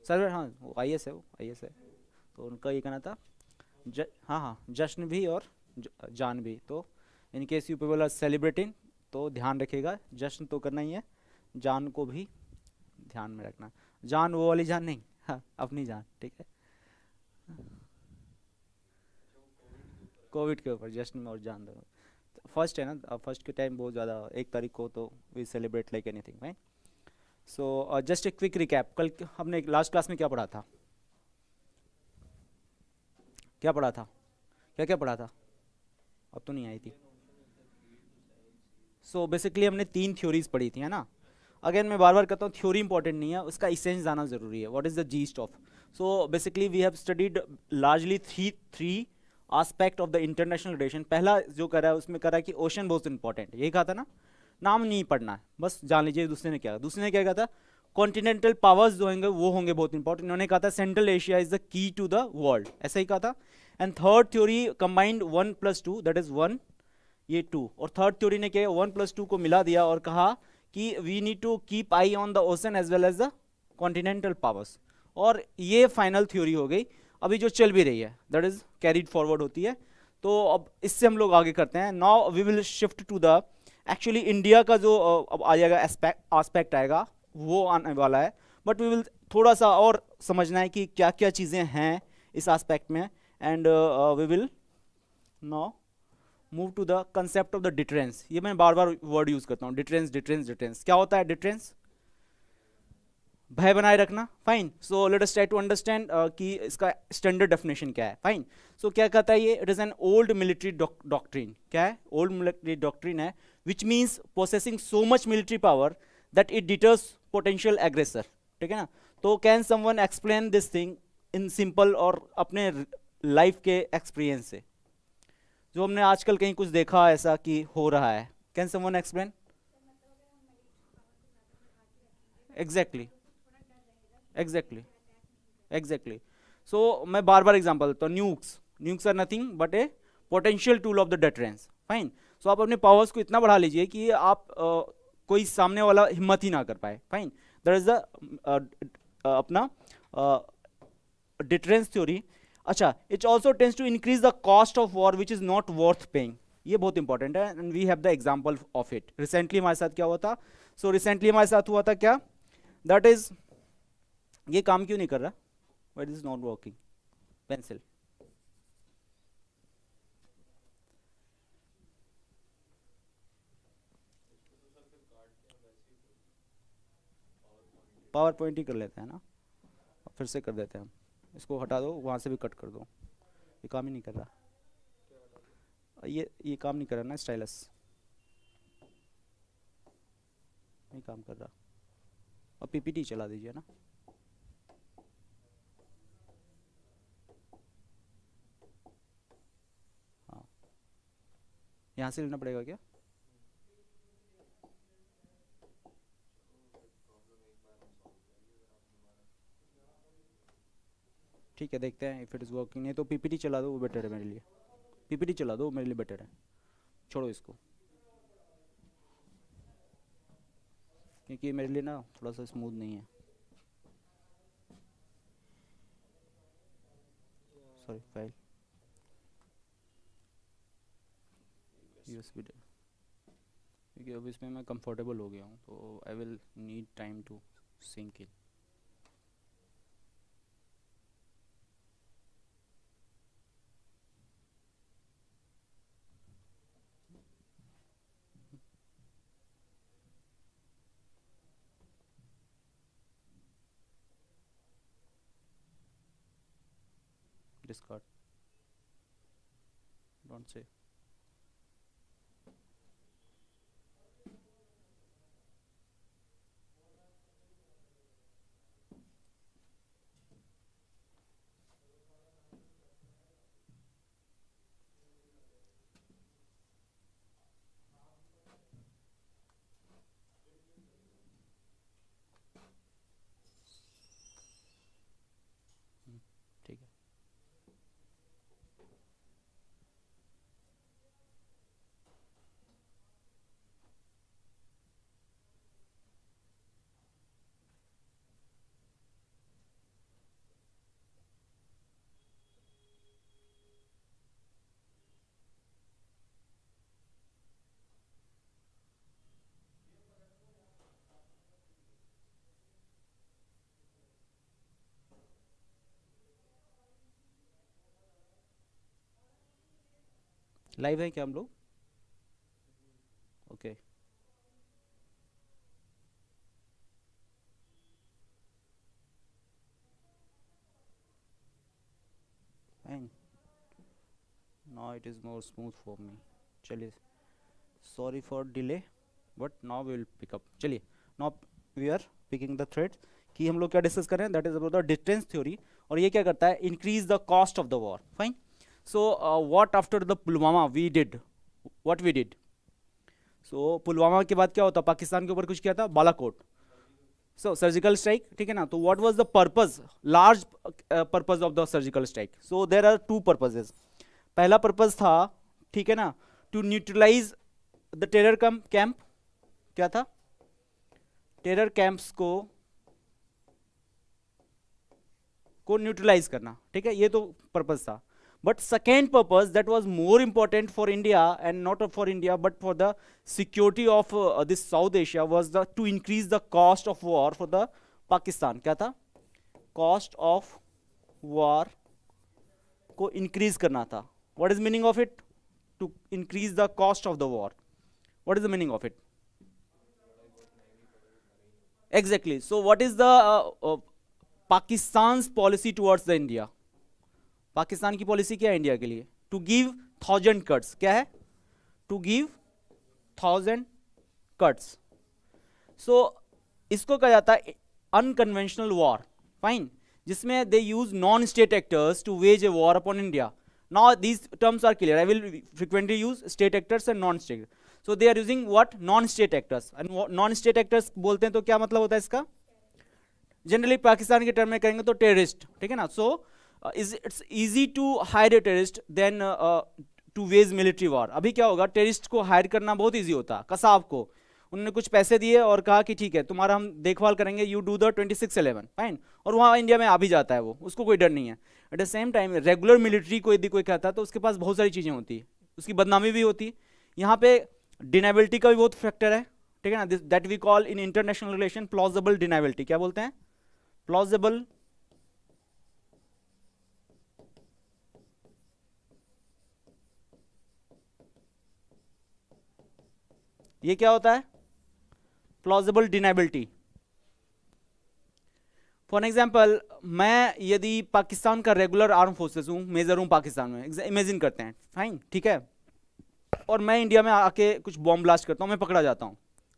Server, हाँ वो IAS है, वो आईएएस है। तो उनका ये कहना था, हाँ हाँ, जश्न भी और जान भी। तो in case you people are celebrating, तो ध्यान रखिएगा, जश्न तो करना ही है, जान को भी ध्यान में रखना। जान वो वाली जान नहीं, हाँ अपनी जान, ठीक है। कोविड के ऊपर जश्न और जान दोनों। फर्स्ट है ना, फर्स्ट के टाइम बहुत ज़्यादा, 1 तारीख को तो we celebrate like anything, right. So just a quick recap, कल हमने लास्ट क्लास में क्या पढ़ा था, क्या पढ़ा था, क्या क्या पढ़ा था, अब तो नहीं आई थी। सो बेसिकली हमने 3 थ्योरीज पढ़ी थी, है ना। अगेन मैं बार बार कहता हूँ, थ्योरी इंपॉर्टेंट नहीं है, उसका इसेंस जाना जरूरी है, what is the gist of. So basically we have studied largely three three aspect of the international relation. पहला जो करा है उसमें करा कि ओशन बहुत इंपॉर्टेंट है, यही कहा था ना, नाम नहीं पढ़ना है, बस जान लीजिए। दूसरे ने क्या कहा था, कॉन्टिनेंटल पावर्स जो होंगे वो होंगे बहुत इंपॉर्टेंट। इन्होंने कहा था central Asia is the key to the world, ऐसा ही कहा था। And third theory combined 1+2, that is 1, ये 2, और थर्ड थ्योरी ने क्या 1+2 को मिला दिया और कहा कि we need to keep eye on the ocean as well as the continental powers. और ये फाइनल थ्योरी हो गई, अभी जो चल भी रही है, दैट इज कैरिड फॉरवर्ड होती है। तो अब इससे हम लोग आगे करते हैं, now we will shift to the, actually India का जो अब आ जाएगा एस्पेक्ट आएगा, वो आने वाला है। बट वी विल थोड़ा सा और समझना है कि क्या क्या चीज़ें हैं इस एस्पेक्ट में। And we will now move to the concept of the deterrence. ये मैं बार बार वर्ड यूज करता हूँ, डिटरेंस डिटरेंस डिटरेंस। क्या होता है डिटरेंस? भय बनाए रखना, fine. So let us try to understand कि इसका स्टैंडर्ड डेफिनेशन क्या है, फाइन। सो क्या कहता है ये, it is an old military doctrine. क्या है? ओल्ड मिलिट्री डॉक्ट्रिन है, which means possessing so much military power that it deters potential aggressor, ठीक है ना। तो can someone explain this thing in simple और अपने लाइफ के एक्सपीरियंस से, जो हमने आजकल कहीं कुछ देखा ऐसा कि हो रहा है? Can someone explain? Exactly, exactly, exactly. So मैं बार बार एग्जांपल, तो nukes, nukes are nothing but a potential tool of the deterrence, fine. So आप अपने पावर्स को इतना बढ़ा लीजिए कि आप कोई सामने वाला हिम्मत ही ना कर पाए, फाइन। दैट इज द अपना डिटरेंस थ्योरी। अच्छा, it also tends to increase the cost of war which is not worth paying. ये बहुत इंपॉर्टेंट है, and we have the example of it. Recently हमारे साथ क्या हुआ था? सो रिसेंटली हमारे साथ हुआ था क्या, दैट इज, ये काम क्यों नहीं कर रहा, why is not working pencil? Power point ही कर लेते हैं ना, फिर से कर देते हैं हम। इसको हटा दो, वहाँ से भी कट कर दो, ये काम ही नहीं कर रहा। ये काम नहीं कर रहा ना स्टाइलस, नहीं काम कर रहा। अब पीपीटी चला दीजिए ना। हाँ, यहाँ से लेना पड़ेगा क्या? ठीक है, देखते हैं इफ इट इज़ वर्किंग। नहीं तो पीपीटी चला दो, वो बेटर है मेरे लिए। पीपीटी चला दो, मेरे लिए बेटर है, छोड़ो इसको, क्योंकि मेरे लिए ना थोड़ा सा स्मूथ नहीं है। सॉरी, फाइल यूएसबी, क्योंकि अब इसमें मैं कंफर्टेबल हो गया हूँ, तो I will need time to sync in. Discord, don't say. ठीक है, लाइव है क्या हम लोग? Okay fine, now it is more smooth for me. चलिए, sorry for delay, but now we will pick up. चलिए, now we are picking the thread कि हम लोग क्या डिस्कस कर रहे हैं, that is about the distance theory. और ये क्या करता है, increase the cost of the war. Fine. So what after the Pulwama we did, what we did. So Pulwama के बाद क्या होता, पाकिस्तान के ऊपर कुछ किया था, बालाकोट. सो सर्जिकल स्ट्राइक, ठीक है ना. तो what was the purpose, large purpose of the surgical strike. So there are two purposes. पहला पर्पस था, ठीक है ना, to neutralise the terror camp. क्या था, टेरर कैंप्स को न्यूट्रलाइज करना. ठीक है, ये तो पर्पस था. But second purpose that was more important for India, and not for India but for the security of this south Asia, was the to increase the cost of war for the Pakistan. क्या था, cost of war को increase करना था. What is meaning of it, to increase the cost of the war. What is the meaning of it? Exactly. So what is the Pakistan policy towards the India. Pakistan की policy क्या है India के लिए, to give 1000 cuts. क्या है, to give 1000 cuts. सो इसको कहा जाता है अनकन्वेंशनल वॉर. फाइन. जिसमें they use non state actors to wage a war upon India. Now these terms are clear. I will frequently use state actors and non state. So they are using what, non state actors. And non state actors बोलते हैं तो क्या मतलब होता है इसका, generally Pakistan के term में करेंगे तो टेररिस्ट. ठीक है ना. So it's easy to hire a terrorist than to wage military war. अभी क्या होगा, टेररिस्ट को हायर करना बहुत इजी होता. कसाब को उन्होंने कुछ पैसे दिए और कहा कि ठीक है तुम्हारा हम देखभाल करेंगे, यू डू द 26/11. फाइन. और वहाँ इंडिया में आ भी जाता है वो, उसको कोई डर नहीं है. At the same time regular military को यदि कोई कहता है तो उसके पास बहुत सारी चीज़ें होती है, उसकी बदनामी भी होती है. यहाँ पे डिनाबिलिटी का भी बहुत फैक्टर है. ठीक है ना. That we call in international relation plausible deniability. क्या बोलते हैं, प्लॉजिबल ये क्या होता है, प्लॉजिबल डिनाबिलिटी. फॉर एग्जाम्पल, मैं यदि पाकिस्तान का रेगुलर आर्म फोर्सेस हूं, मेजर हूं पाकिस्तान में, इमेजिन करते हैं. फाइन. ठीक है. और मैं इंडिया में आके कुछ बॉम्ब ब्लास्ट करता हूं, मैं पकड़ा जाता हूं.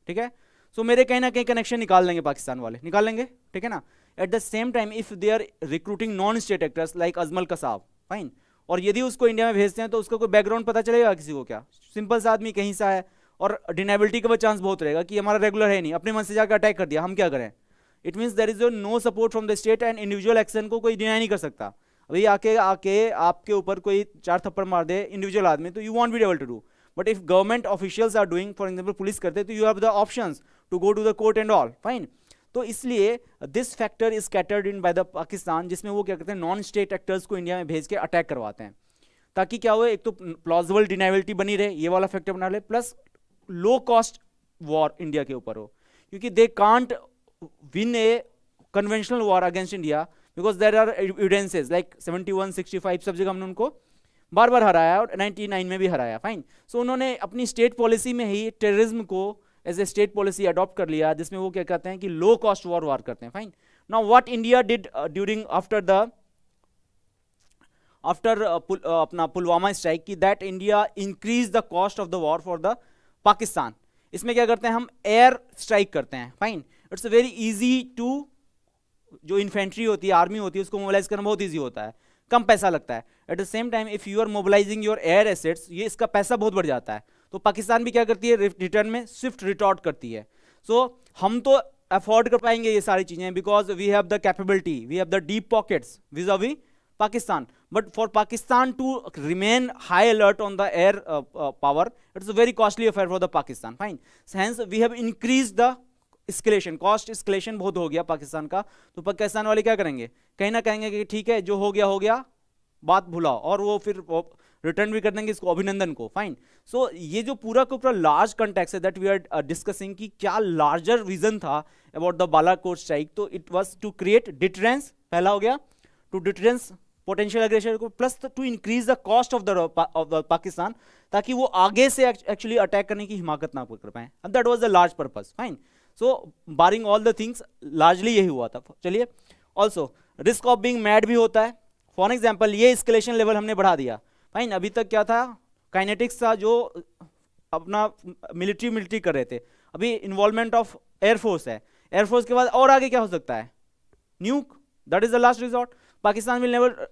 ठीक है. सो मेरे कहीं ना कहीं कनेक्शन निकाल लेंगे पाकिस्तान वाले, निकाल लेंगे. ठीक है ना. At the same time if they are recruiting non state actors like Ajmal Kasab. Fine. और यदि उसको इंडिया में भेजते हैं तो उसका कोई बैकग्राउंड पता चलेगा किसी को, क्या सिंपल सा आदमी कहीं सा है, और डिनाबिलिटी का चांस बहुत रहेगा कि हमारा रेगुलर है नहीं, अपने मन से जाकर अटैक कर दिया, हम क्या करें. It means there is no support from the state, and individual action को कोई डिनाई नहीं कर सकता. अभी आके आके आपके ऊपर कोई 4 थप्पड़ मार दे इंडिविजुअल आदमी, तो you want be able to do. But if government officials are doing, for example police करते, तो you have the options to go to the court and all. Fine. तो इसलिए this factor is catered in by the Pakistan, जिसमें वो क्या करते हैं, non state actors को इंडिया में भेज के अटैक करवाते हैं, ताकि क्या हो, एक तो प्लॉजिबल डिनाबिलिटी बनी रहे, ये वाला फैक्टर बना ले, plus low cost war India के ऊपर हो. क्योंकि they can't win a conventional war against India because there are evidences like 71, 65 सब जगह हमने उनको बार बार हराया, और 99 में भी हराया. फाइन. सो उन्होंने अपनी स्टेट पॉलिसी में ही टेररिज्म को as a state policy adopt कर लिया, जिसमें वो क्या कहते हैं कि लो कॉस्ट वॉर करते हैं. Fine. Now what India did during after अपना पुलवामा स्ट्राइक की, that India increase the cost of the war for the Pakistan. इसमें क्या करते हैं, हम एयर स्ट्राइक करते हैं. Fine. It's very easy to, जो इन्फेंट्री होती है, आर्मी होती है, उसको मोबिलाइज करना बहुत इजी होता है, कम पैसा लगता है. At the same time if you are mobilising your air assets, ये इसका पैसा बहुत बढ़ जाता है. तो पाकिस्तान भी क्या करती है, रिटर्न में स्विफ्ट रिटॉर्ट करती है. सो हम तो अफोर्ड कर पाएंगे ये सारी चीजें, because we have the capability, we have the deep pockets vis-a-vis Pakistan. But for Pakistan to remain high alert on the air power, it's a very costly affair for the Pakistan. Fine. So hence we have increased the escalation, cost escalation बहुत हो गया पाकिस्तान का. तो पाकिस्तान वाले क्या करेंगे, कहीं ना कहेंगे कि ठीक है जो हो गया, बात भुलाओ, और वो फिर रिटर्न भी कर देंगे इसको, अभिनंदन को. फाइन. सो ये जो पूरा का पूरा लार्ज कंटेक्स्ट है दैट वी आर डिस्कसिंग, कि क्या लार्जर रीजन था अबाउट द बालाकोट स्ट्राइक. तो it was to create deterrence, पहला हो गया टू डिटरेंस पोटेंशियल एग्रेशन को, plus to increase the cost of the Pakistan, ताकि वो आगे से एक्चुअली अटैक करने की हिमाकत ना कर पाए. And that was the large purpose. Fine. So barring all the things largely यही हुआ था. चलिए, also risk of being mad भी होता है. फॉर एग्जाम्पल ये एस्केलेशन लेवल हमने बढ़ा दिया. फाइन. अभी तक क्या था, काइनेटिक्स था, जो अपना मिलिट्री कर रहे थे. अभी इन्वॉल्वमेंट ऑफ एयरफोर्स है. एयरफोर्स के बाद और आगे क्या हो सकता है, nuke. That is the last resort. Pakistan will never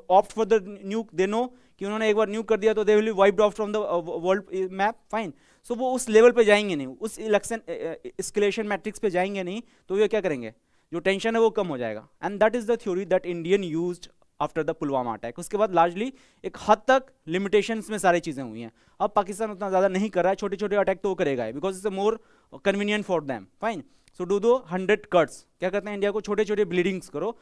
opt for the nuke. They know कि उन्होंने एक बार न्यूक कर दिया तो they will be wiped off from the world map. Fine. So वो उस लेवल पे जाएंगे नहीं, उस इलेक्शन एस्केलेशन मैट्रिक्स पे जाएंगे नहीं, तो ये क्या करेंगे, जो टेंशन है वो कम हो जाएगा. And that is the theory that Indian used after the Pulwama attack. उसके बाद लार्जली एक हद तक लिमिटेशंस में सारी चीज़ें हुई हैं. अब पाकिस्तान उतना ज़्यादा नहीं कर रहा है, छोटे छोटे अटैक तो वो करेगा, because it's more convenient for them. Fine. So do दो 100 कट्स. क्या करते हैं, इंडिया को छोटे छोटे ब्लीडिंग्स करो,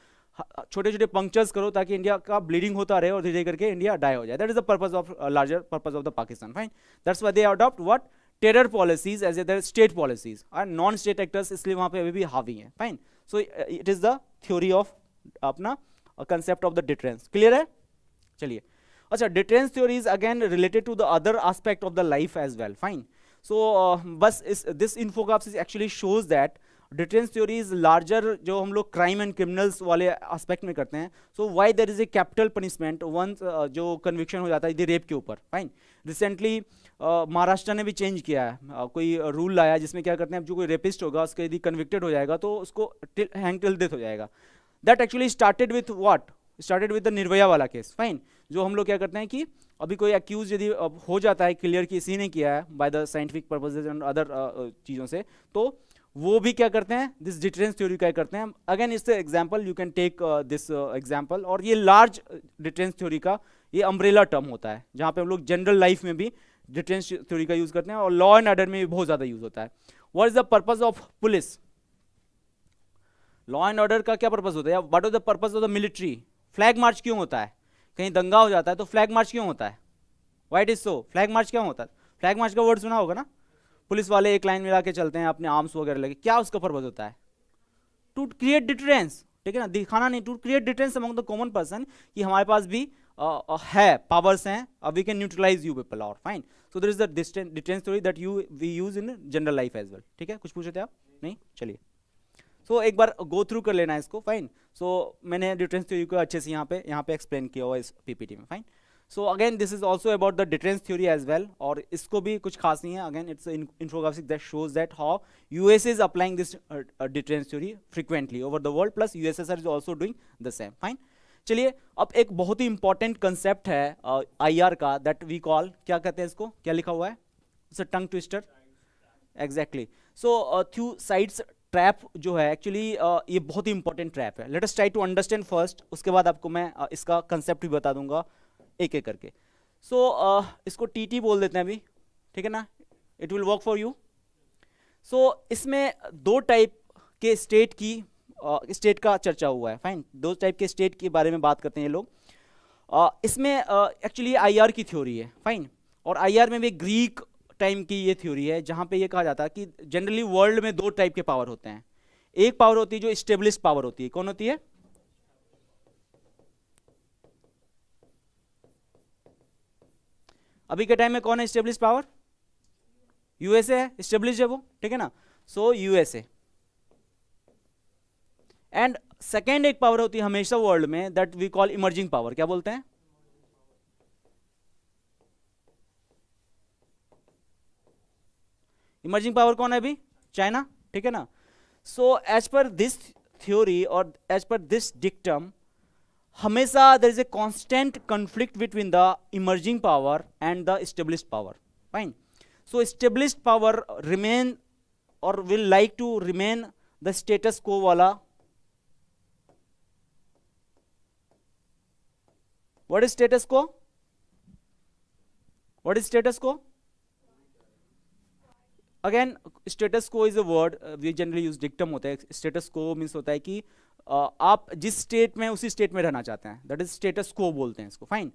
छोटे छोटे पंक्चर्स करो, ताकि इंडिया का ब्लीडिंग होता रहे और धीरे करके इंडिया डाई हो जाए. That is the purpose of larger purpose of the Pakistan. Fine. That's why they adopt what, terror policies as a state policies. और नॉन स्टेट एक्टर्स इसलिए वहाँ पे अभी भी हावी हैं. Fine. So it is the theory of अपना concept of the deterrence. Clear है? चलिए. अच्छा, deterrence theory is again related to the other aspect of the life as well. Fine. So बस this infographic actually shows that deterrence theory is larger, जो हम लोग crime and criminals वाले aspect में करते हैं. So why there is a capital punishment once जो conviction हो जाता है यदि rape के ऊपर. Fine. Recently महाराष्ट्र ने भी चेंज किया है, कोई रूल लाया जिसमें क्या करते हैं, जो कोई रेपिस्ट होगा उसके यदि कन्विक्टेड हो जाएगा तो उसको हैंग टिल डेथ हो जाएगा. That actually started with what? Started with the Nirbhaya वाला केस. फाइन. जो हम लोग क्या करते हैं कि अभी कोई अक्यूज यदि हो जाता है क्लियर कि इसी ने किया है by the scientific purposes and other चीज़ों से, तो वो भी क्या करते हैं, दिस डिटरेंस थ्योरी का करते हैं. अगेन इस example you can take this example. और ये लार्ज डिटरेंस थ्योरी का ये अम्ब्रेला टर्म होता है, जहाँ पे हम लोग जनरल लाइफ में भी डिटरेंस थ्योरी का यूज़ करते हैं और लॉ एंड ऑर्डर में भी बहुत ज़्यादा यूज़ होता है. What is the purpose of police? Law and order का क्या पर्पस होता है? What is the purpose of the military? Flag march क्यों होता है? कहीं दंगा हो जाता है तो फ्लैग मार्च क्यों होता है? Why it is so? Flag march क्यों होता है? फ्लैग मार्च का वर्ड सुना होगा ना, पुलिस वाले एक लाइन मिला के चलते हैं अपने आर्म्स वगैरह लेके. क्या उसका पर्पस होता है? To create deterrence. ठीक है ना, दिखाना नहीं, to create deterrence among the common person कि हमारे पास भी है, पावर्स हैं, we can neutralise you people. और fine. So there is the deterrence theory that we use in general life as well. ठीक है, कुछ पूछे थे आप? नहीं? चलिए. सो एक बार गो थ्रू कर लेना है इसको. फाइन. सो मैंने डिटरेंस थ्योरी को अच्छे से यहाँ पे एक्सप्लेन किया हुआ इस पीपीटी में. Fine. So again this is also about the deterrence theory as well, और इसको भी कुछ खास नहीं है. Again it's infographic that shows that how US is applying this deterrence theory frequently over the world, plus USSR is also doing the same. Fine. चलिए, अब एक बहुत ही इंपॉर्टेंट कंसेप्ट है आईआर का, दैट वी कॉल, क्या कहते हैं इसको, क्या लिखा हुआ है? It's a tongue twister. Exactly. So Thucydides trap जो है एक्चुअली ये बहुत ही इंपॉर्टेंट ट्रैप है. Let us try to understand first, उसके बाद आपको मैं इसका कंसेप्ट भी बता दूंगा एक एक करके. सो इसको टीटी बोल देते हैं अभी. ठीक है ना, it will work for you. So इसमें दो टाइप के स्टेट का चर्चा हुआ है. फाइन. दो टाइप के स्टेट के बारे में बात करते हैं ये लोग. इसमें एक्चुअली आईआर की थ्योरी है. फाइन. और आईआर में भी ग्रीक टाइम की ये थ्योरी है, जहां पे ये कहा जाता है कि जनरली वर्ल्ड में दो टाइप के पावर होते हैं. एक पावर होती है जो स्टेब्लिश्ड पावर होती है. कौन होती है? अभी के टाइम में कौन है स्टेब्लिश्ड पावर? यूएसए है, स्टेब्लिश्ड है वो. ठीक है ना. So USA. एंड सेकेंड एक पावर होती है हमेशा वर्ल्ड में, that we call emerging power. क्या बोलते हैं? इमर्जिंग पावर कौन है अभी? चाइना. ठीक है ना. So as per this theory और एज पर दिस डिक्टम, हमेशा there is a constant conflict between the emerging power and the established power. Fine. So established power remain और will like to remain the status quo वाला. What is status quo? What is status quo? Again status quo is a word we generally use, dictum होता है. Status को means होता है कि आप जिस स्टेट में उसी स्टेट में रहना चाहते हैं, दैट इज स्टेटस को बोलते हैं इसको. Fine.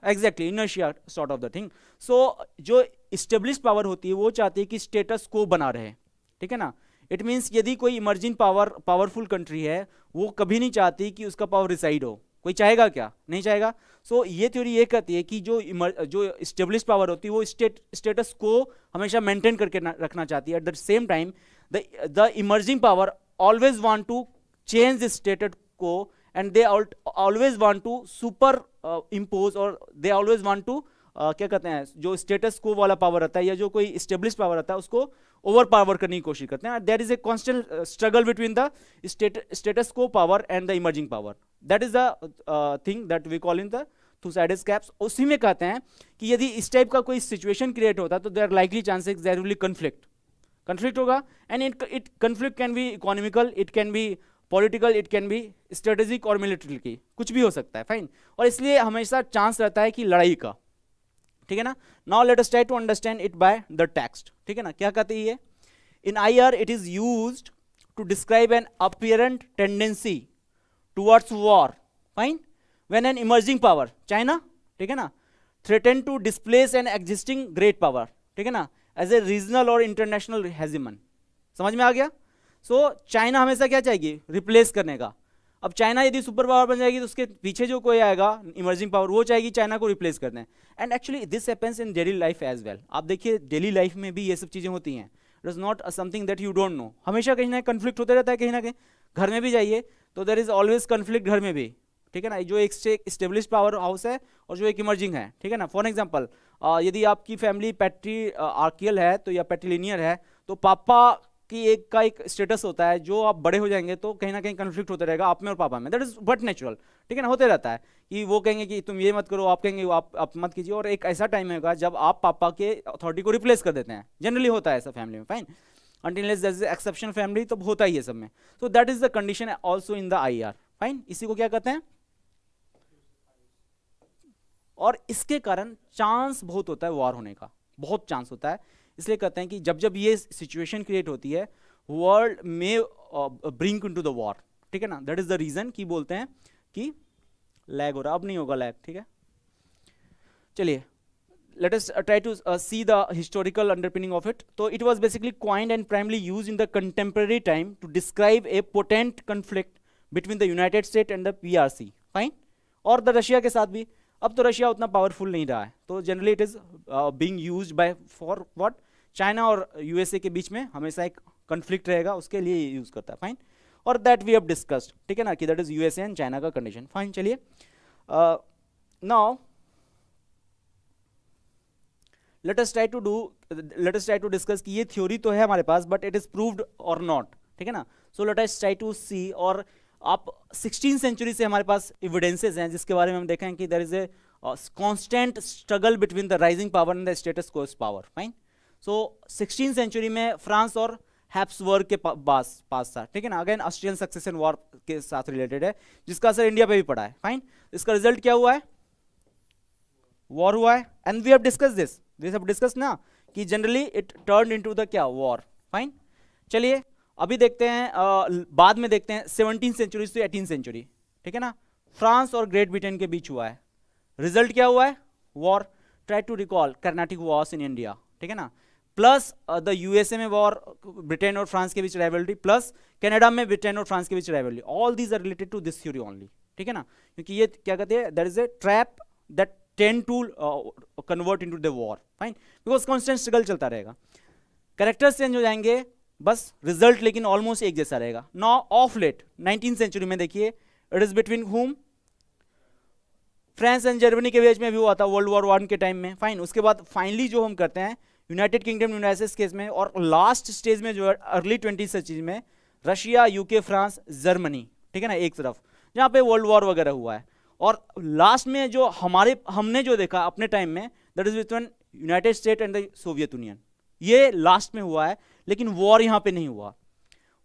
Exactly, inertia sort of the thing. So जो इस्टेब्लिश्ड पावर होती है वो चाहती है कि स्टेटस को बना रहे. ठीक है ना. इट मीन्स यदि कोई इमर्जिंग पावरफुल कंट्री है, वो कभी नहीं चाहती कि उसका पावर रिसाइड हो. कोई चाहेगा क्या? नहीं चाहेगा। सो ये थ्योरी ये कहती है कि जो स्टेब्लिश पावर होती है वो स्टेटस को हमेशा मेंटेन करके रखना चाहती है। At the same time the emerging power always want to change the status quo, and they always want to superimpose, और दे ऑलवेज वांट टू क्या कहते हैं, जो स्टेटस को वाला पावर रहता है या जो कोई स्टेब्लिश पावर रहता है उसको ओवर पावर करने की कोशिश करते हैं। There is a constant struggle between the status quo power and the emerging power. That is the thing that we call in the Thucydides caps. उसी में कहते हैं कि यदि इस टाइप का कोई सिचुएशन क्रिएट होता है तो there likely chances there will be conflict होगा, and it conflict can be economical, it can be political, it can be strategic और मिलिट्री की, कुछ भी हो सकता है। फाइन। और इसलिए हमेशा चांस रहता है कि लड़ाई का, ठीक है ना। Now let us try to understand it by the text, ठीक है ना। क्या कहती है? In IR it is used to describe an apparent tendency towards war, fine, when an emerging power, China, ठीक है ना, threaten to displace an existing great power, ठीक है ना, एज ए रीजनल और इंटरनेशनल हेजिमन। समझ में आ गया? सो चाइना हमेशा क्या चाहेगी? रिप्लेस करने का। अब चाइना यदि सुपर पावर बन जाएगी तो उसके पीछे जो कोई आएगा इमर्जिंग पावर, वो चाहेगी चाइना को रिप्लेस करना है। And actually this happens in daily life as well. आप देखिए डेली लाइफ में भी ये सब चीज़ें होती हैं। It is not something that you don't know. हमेशा कहीं ना कन्फ्लिक्ट होते रहता है, कहीं ना कहीं। घर में भी जाइए तो देयर इज ऑलवेज कन्फ्लिक्ट घर में भी, ठीक है ना। जो एक स्टेब्लिश पावर हाउस है और जो एक इमर्जिंग है, ठीक है ना। फॉर एग्जाम्पल यदि आपकी फैमिली पैट्री आर्कियल है तो या पैट्रीलिनियर है तो पापा की एक स्टेटस होता है, जो आप बड़े हो जाएंगे तो कहीं ना कहीं कन्फ्लिक्ट होते रहेगा आप में और पापा में। दैट इज बट नेचुरल, ठीक है ना। होते रहता है कि वो कहेंगे कि तुम ये मत करो, आप कहेंगे आप मत कीजिए, और एक ऐसा टाइम होगा जब आप पापा के अथॉरिटी को रिप्लेस कर देते हैं। जनरली होता है ऐसा फैमिली में, फाइन, अनटिल एक्सेप्शनल फैमिली तो होता ही है सब में। तो that is the condition also in the IR, fine. इसी को क्या कहते हैं? और इसके कारण चांस बहुत होता है वॉर होने का, बहुत चांस होता है। इसलिए कहते हैं कि जब जब ये सिचुएशन क्रिएट होती है वर्ल्ड में ब्रिंग इनटू द वॉर, ठीक है ना। दैट इज द रीजन कि बोलते हैं कि लैग हो रहा, अब नहीं होगा लैग, ठीक है। चलिए let us try to see the historical underpinning of it. So it was basically coined and primarily used in the contemporary time to describe a potent conflict between the United States and the PRC, fine, और the Russia के साथ भी। अब तो Russia उतना powerful नहीं रहा है, तो generally it is being used by for what, China और USA के बीच में हमेशा एक कन्फ्लिक्ट रहेगा, उसके लिए यूज करता है, फाइन। और दैट वी हैव डिस्कस्ड, ठीक है ना, कि that is USA and China का कंडीशन, फाइन। चलिए now let us try to discuss कि ये थ्योरी तो है हमारे पास बट इट इज प्रूव्ड और नॉट, ठीक है ना। So let us try to see, और आप 16th सेंचुरी से हमारे पास एविडेंसेस हैं जिसके बारे में हम देखें कि there is a constant struggle between the rising power and the status quo power, fine. So 16th century में फ्रांस और हैप्सबर्ग के पास था, ठीक है ना। अगेन ऑस्ट्रियन सक्सेशन वॉर के साथ रिलेटेड है, जिसका असर इंडिया पे भी पड़ा है, फाइन। इसका रिजल्ट क्या हुआ है? वॉर हुआ है, and we have discuss this, we have discuss ना कि generally it turn into the क्या, वॉर, फाइन। चलिए अभी देखते हैं बाद में देखते हैं 17th सेंचुरी से 18th सेंचुरी, ठीक है ना। फ्रांस और ग्रेट ब्रिटेन के बीच हुआ है, रिजल्ट क्या हुआ है? War. Try to recall Carnatic wars in India, ठीक है ना, प्लस द USA में वॉर, ब्रिटेन और फ्रांस के बीच राइवलरी, प्लस कनाडा में ब्रिटेन और फ्रांस के बीच rivalry. All these are related to this theory only, ठीक है ना, क्योंकि ये क्या कहते हैं, that is a trap that tend to convert into the war, fine, because constant struggle चलता रहेगा, कैरेक्टर्स चेंज हो जाएंगे, बस रिजल्ट लेकिन ऑलमोस्ट एक जैसा रहेगा। Now of late 19th century में देखिए, इट इज बिटवीन हुम, फ्रांस एंड जर्मनी के बीच में भी हुआ था वर्ल्ड वॉर 1 के टाइम में, फाइन। उसके बाद फाइनली जो हम करते हैं यूनाइटेड किंगडम यूनाइटेड केस में, और लास्ट स्टेज में जो है अर्ली 20th सेंचुरी में रशिया, UK, फ्रांस, जर्मनी, ठीक है ना, एक तरफ जहाँ पे वर्ल्ड वॉर वगैरह हुआ है। और लास्ट में जो हमने जो देखा अपने टाइम में, that is between United state and the Soviet union, ये लास्ट में हुआ है, लेकिन वॉर यहाँ पे नहीं हुआ।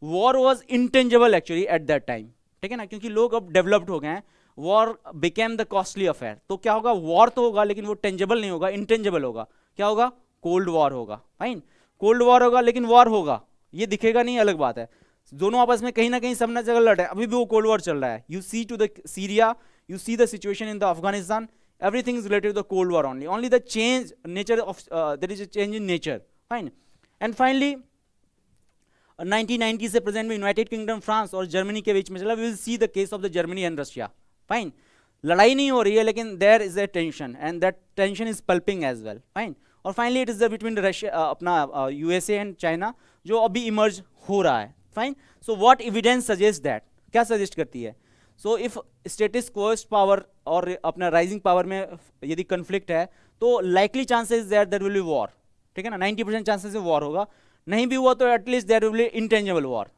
War was intangible actually at that time, ठीक है ना, क्योंकि लोग अब डेवलप्ड हो गए हैं, war became the costly affair. तो क्या होगा, वॉर तो होगा लेकिन वो टेंजेबल नहीं होगा, इंटेंजेबल होगा। क्या होगा? कोल्ड वॉर होगा, फाइन, कोल्ड वॉर होगा, लेकिन वॉर होगा, ये दिखेगा नहीं, अलग बात है। दोनों आपस में कहीं ना कहीं सब जगह लड़ रहे हैं, अभी भी वो कोल्ड वॉर चल रहा है। You see to the Syria, you see the situation in the Afghanistan, everything is related to the Cold War only the change nature of there is a change in nature, fine. And finally 1990 से present में United kingdom, France और Germany के बीच में चला। we will see the case of the Germany and Russia, fine. लड़ाई नहीं हो रही है लेकिन there is a tension and that tension is pulping as well, fine. और finally it is the between Russia अपना यूएसए एंड चाइना जो अभी इमर्ज हो रहा है, fine. So what evidence suggest that, क्या सजेस्ट करती है? सो इफ स्टेटस क्वोस्ट पावर और अपना राइजिंग पावर में यदि कन्फ्लिक्ट है तो likely chances that there will be war, ठीक है ना, 90% चांसेस वॉर होगा। नहीं भी हुआ तो at least there will be intangible war,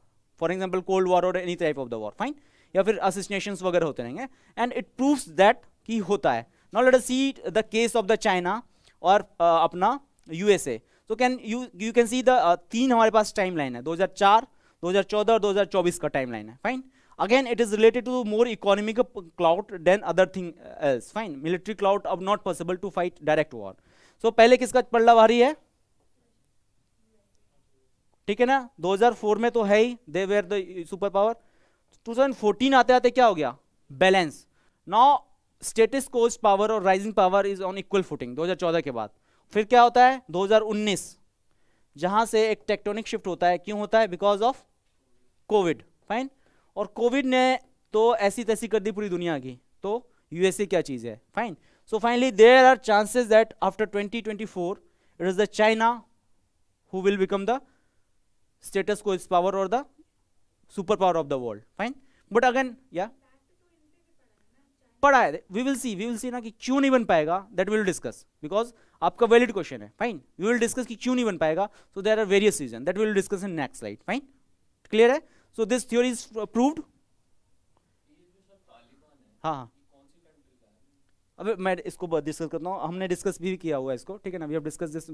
for example cold war और any type of the war, fine, या फिर असिस्नेशंस वगैरह होते रहेंगे एंड इट प्रूव्स दैट कि होता है। Now let us C the case of the China और अपना यूएसए। तो can you can see the तीन हमारे पास टाइमलाइन है, 2004, 2014 और 2024 का टाइमलाइन है, fine. Again, it is related to more economic clout than other thing else. Fine. Military clout अब not possible to fight direct war. So पहले किसका पल्ला भारी है? ठीक है ना, 2004 में तो है ही, they were the super power. 2014 आते आते क्या हो गया? Balance. Now status quo power और rising power is on equal footing 2014 के बाद। फिर क्या होता है? 2019 जहां से एक टेक्टोनिक शिफ्ट होता है। क्यों होता है? Because of Covid, fine. और कोविड ने तो ऐसी तैसी कर दी पूरी दुनिया की, तो यूएसए क्या चीज है, fine. So finally there are chances that after 2024 it is the China who will become the status quo power और the super power of the world, fine. But again या पढ़ा है, वी विल सी ना कि क्यों नहीं बन पाएगा, दैट विल डिस्कस, बिकॉज आपका वैलिड क्वेश्चन है, फाइन। वी विल डिस्कस कि क्यों नहीं बन पाएगा, so there are various reason that will discuss in next slide, fine. Clear है? So this theory is proved. हाँ, अब मैं इसको डिस्कस करता हूँ, हमने डिस्कस भी किया हुआ है इसको, ठीक है ना। We have discuss this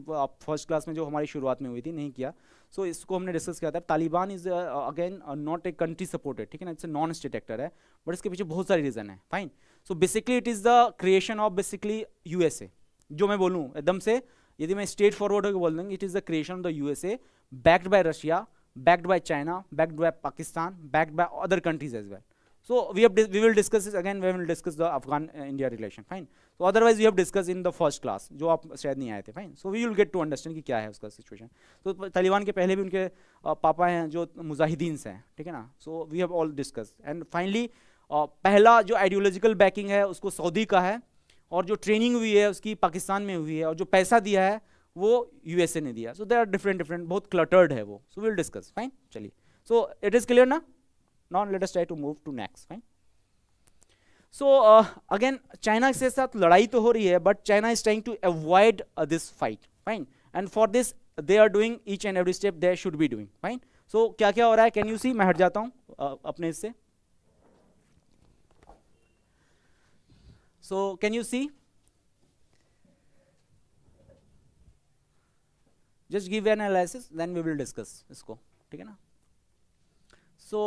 first class में जो हमारी शुरुआत में हुई थी, नहीं किया। सो इसको हमने डिस्कस किया था। Taliban is again not a country supported, ठीक है ना, it's a non state actor है, बट इसके पीछे बहुत सारे रीजन है, fine. So basically it is the creation of basically USA. जो मैं बोलूँ एकदम से, यदि मैं स्ट्रेट फॉरवर्ड होकर बोल दूँगी, it is the creation of the USA backed by Russia, backed by China, backed by Pakistan, backed by other countries as well. So we will discuss this again when we will discuss the Afghan-India relation, fine. So otherwise we have discussed in the first class, जो आप शायद नहीं आए थे, fine. So we will get to understand कि क्या है उसका situation. So तालिबान के पहले भी उनके पापा हैं जो मुजाहिदीन से हैं, ठीक है ना. So we have all discussed. And finally पहला जो ideological backing है उसको सऊदी का है, और जो ट्रेनिंग हुई है उसकी पाकिस्तान में हुई है, और जो पैसा दिया है वो यूएसए ने दिया। सो दे आर डिफरेंट, बहुत क्लटर्ड है वो। So will discuss, fine. चलिए, सो इट इज क्लियर ना। Now let us try to move to next, fine. So again China के साथ लड़ाई तो हो रही है, but China is trying to avoid this fight, fine. And for this they are doing each and every step they should be doing, fine. So क्या क्या हो रहा है, कैन यू सी? मैं हट जाता हूँ अपने इससे। So can you see? just give an analysis, then we will discuss इसको, ठीक है ना। so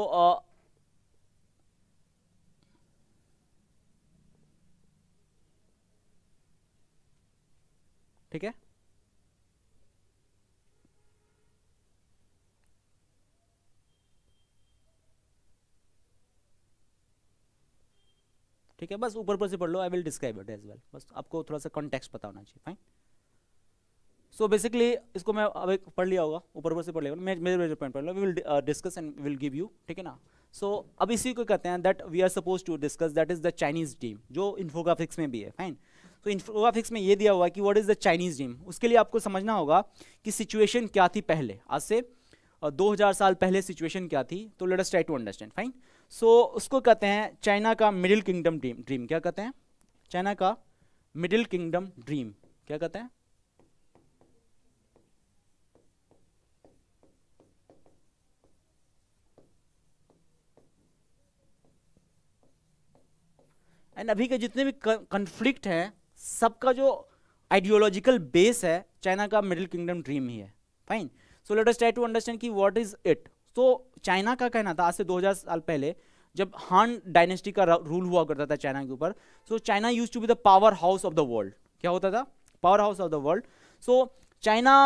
ठीक है, ठीक है, बस ऊपर से पढ़ लो, I will describe it as well, बस आपको थोड़ा सा कॉन्टेक्स्ट पता होना चाहिए, फाइन। सो बेसिकली इसको मैं अब एक पढ़ लिया होगा, ऊपर से पढ़ लिया, मेरे पॉइंट पढ़ लो, we will discuss and will give you, ठीक है ना। सो अब इसी को कहते हैं that we are suppose to discuss, that is the Chinese dream, जो इन्फोग्राफिक्स में भी है, फाइन। तो इन्फोग्राफिक्स में ये दिया हुआ है कि what is the Chinese dream. उसके लिए आपको समझना होगा कि सिचुएशन क्या थी पहले, आज से 2000 साल पहले सिचुएशन क्या थी। तो let us try to understand, fine. So उसको कहते हैं चाइना का मिडिल किंगडम ड्रीम। क्या कहते हैं? चाइना का मिडिल किंगडम ड्रीम क्या कहते हैं? एंड अभी के जितने भी कन्फ्लिक्ट हैं, सबका जो आइडियोलॉजिकल बेस है चाइना का मिडिल किंगडम ड्रीम ही है, fine. So let us try to understand कि व्हाट इज इट। तो चाइना का कहना था आज से 2000 साल पहले, जब हान डायनेस्टी का रूल हुआ करता था चाइना के ऊपर, so China used to be the power house of the world. क्या होता था? Power house of the world. So China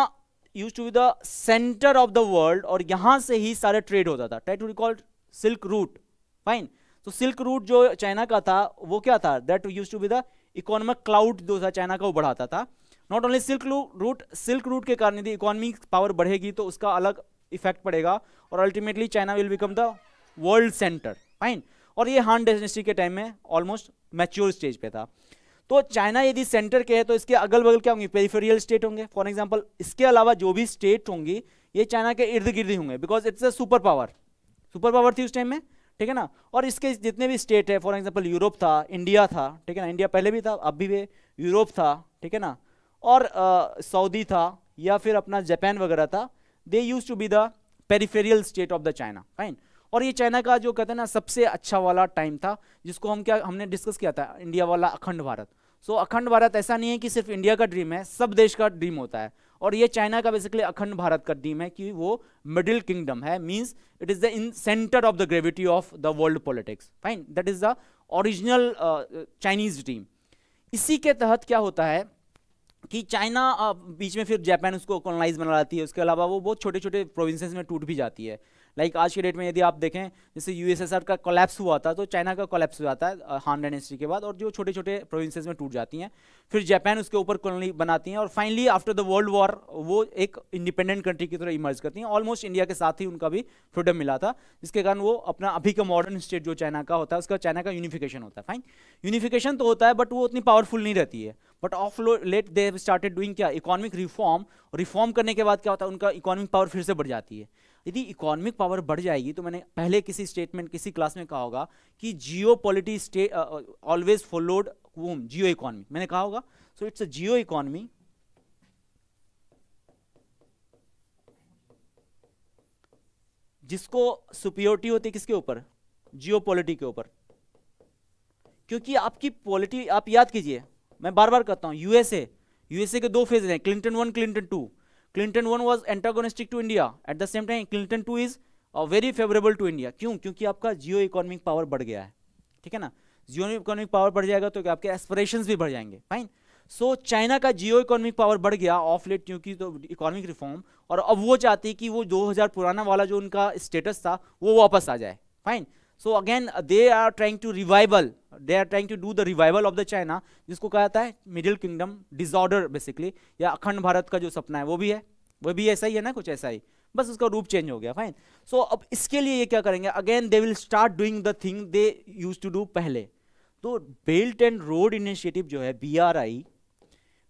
used to be the centre of the world, और यहां से ही सारे ट्रेड होता था। Try to recall silk route, fine. तो सिल्क रूट जो चाइना का था वो क्या था? That used to be the economic cloud जो था चाइना का, वो बढ़ाता था। नॉट ओनली सिल्क रूट के कारण यदि इकोनॉमिक पावर बढ़ेगी तो उसका अलग इफेक्ट पड़ेगा, और ultimately China will become the world centre, fine. और ये हान डायनेस्टी के टाइम में ऑलमोस्ट मैच्योर स्टेज पे था। तो चाइना यदि सेंटर के है तो इसके अगल बगल क्या होंगे, पेरिफेरियल स्टेट होंगे। फॉर एग्जांपल इसके अलावा जो भी स्टेट होंगी ये चाइना के इर्द गिर्द ही होंगे, because it's a super power थी उस टाइम में, ठीक है ना। और इसके जितने भी स्टेट है, फॉर एग्जांपल यूरोप था, इंडिया था, ठीक है ना, इंडिया पहले भी था अब भी है, यूरोप था, ठीक है ना, और सऊदी था या फिर अपना जापान वगैरह था, they use to be the peripheral state of the China, fine. और ये चाइना का जो कहते हैं ना सबसे अच्छा वाला टाइम था, जिसको हमने डिस्कस किया था, इंडिया वाला अखंड भारत। सो अखंड भारत ऐसा नहीं है कि सिर्फ इंडिया का ड्रीम है, सब देश का ड्रीम होता है, और ये चाइना का बेसिकली अखंड भारत का ड्रीम है कि वो मिडिल किंगडम है, means it is the in centre of the gravity of the world politics, fine. That is the original Chinese dream. इसी के तहत क्या होता है कि चाइना बीच में फिर जापान उसको कॉलोनाइज बना लाती है, उसके अलावा वो बहुत छोटे छोटे प्रोविंसेस में टूट भी जाती है। लाइक आज के डेट में यदि आप देखें, जैसे यूएसएसआर का कोलैप्स हुआ था, तो चाइना का कोलैप्स हो जाता है हान डायनेस्टी के बाद, और जो छोटे छोटे प्रोविंसेस में टूट जाती हैं, फिर जापान उसके ऊपर कॉलोनी बनाती हैं, और finally after the world war वो एक इंडिपेंडेंट कंट्री की तरह इमर्ज करती हैं। ऑलमोस्ट इंडिया के साथ ही उनका भी फ्रीडम मिला था, जिसके कारण वो अपना अभी का मॉडर्न स्टेट जो चाइना का होता है, उसका चाइना का यूनिफिकेशन होता है, फाइन। यूनिफिकेशन तो होता है बट वो उतनी पावरफुल नहीं रहती है। But of late they started doing क्या, इकोनॉमिक रिफॉर्म करने के बाद क्या होता है, उनका इकोनॉमिक पावर फिर से बढ़ जाती है। यदि इकोनॉमिक पावर बढ़ जाएगी, तो मैंने पहले किसी स्टेटमेंट किसी क्लास में कहा होगा कि जियो पॉलिटी स्टेट ऑलवेज फॉलोड जियो इकोनॉमी, मैंने कहा होगा। So it's a Jio economy जिसको सुपीरियोरिटी होती है किसके ऊपर, जियो पॉलिटी के ऊपर। क्योंकि आपकी पॉलिटी आप याद कीजिए, मैं बार बार कहता हूं, यूएसए के दो फेज हैं, Clinton 1 Clinton 2। Clinton 1 was antagonistic to India, at the same time Clinton 2 is very favourable to India. क्यों? क्योंकि आपका जियो इकोनॉमिक पावर बढ़ गया है, ठीक है ना। जियो इकोनॉमिक पावर बढ़ जाएगा तो क्या आपके एस्पिरेशंस भी बढ़ जाएंगे, फाइन। सो चाइना का जियो इकोनॉमिक पावर बढ़ गया ऑफ लेट, क्योंकि तो इकोनॉमिक रिफॉर्म, और अब वो चाहती कि वो 2000 पुराना वाला जो उनका स्टेटस था वो वापस आ जाए, fine. So again they are trying to do the revival of the China, जिसको कहा जाता है मिडिल किंगडम डिसऑर्डर बेसिकली, या अखंड भारत का जो सपना है वो भी ऐसा ही है ना, कुछ ऐसा ही, बस उसका रूप चेंज हो गया, फाइन। सो अब इसके लिए ये क्या करेंगे, again they will start doing the thing they used to do पहले। तो बेल्ट एंड रोड इनिशिएटिव जो है BRI,